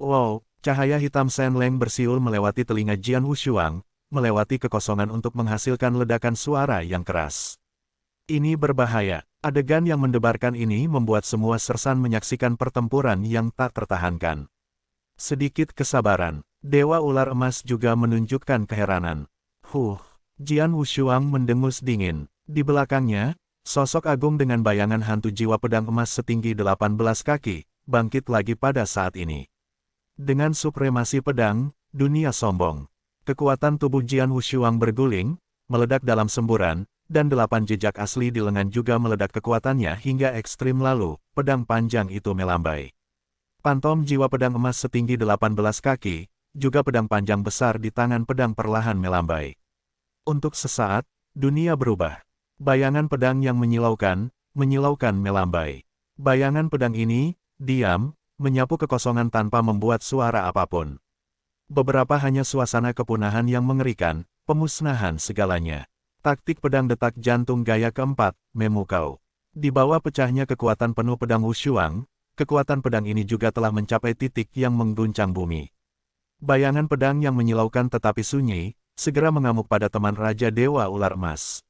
Wow, cahaya hitam Shenleng bersiul melewati telinga Jian Wushuang, melewati kekosongan untuk menghasilkan ledakan suara yang keras. Ini berbahaya. Adegan yang mendebarkan ini membuat semua sersan menyaksikan pertempuran yang tak tertahankan. Sedikit kesabaran. Dewa Ular Emas juga menunjukkan keheranan. Jian Wushuang mendengus dingin. Di belakangnya, sosok agung dengan bayangan hantu jiwa pedang emas setinggi 18 kaki, bangkit lagi pada saat ini. Dengan supremasi pedang, dunia sombong. Kekuatan tubuh Jian Wushuang berguling, meledak dalam semburan, dan 8 jejak asli di lengan juga meledak kekuatannya hingga ekstrim lalu, pedang panjang itu melambai. Pantom jiwa pedang emas setinggi 18 kaki, juga pedang panjang besar di tangan pedang perlahan melambai. Untuk sesaat, dunia berubah. Bayangan pedang yang menyilaukan melambai. Bayangan pedang ini, diam, menyapu kekosongan tanpa membuat suara apapun. Beberapa hanya suasana kepunahan yang mengerikan, pemusnahan segalanya. Taktik pedang detak jantung gaya keempat, memukau. Di bawah pecahnya kekuatan penuh pedang Wushuang, kekuatan pedang ini juga telah mencapai titik yang mengguncang bumi. Bayangan pedang yang menyilaukan tetapi sunyi, segera mengamuk pada teman Raja Dewa Ular Emas.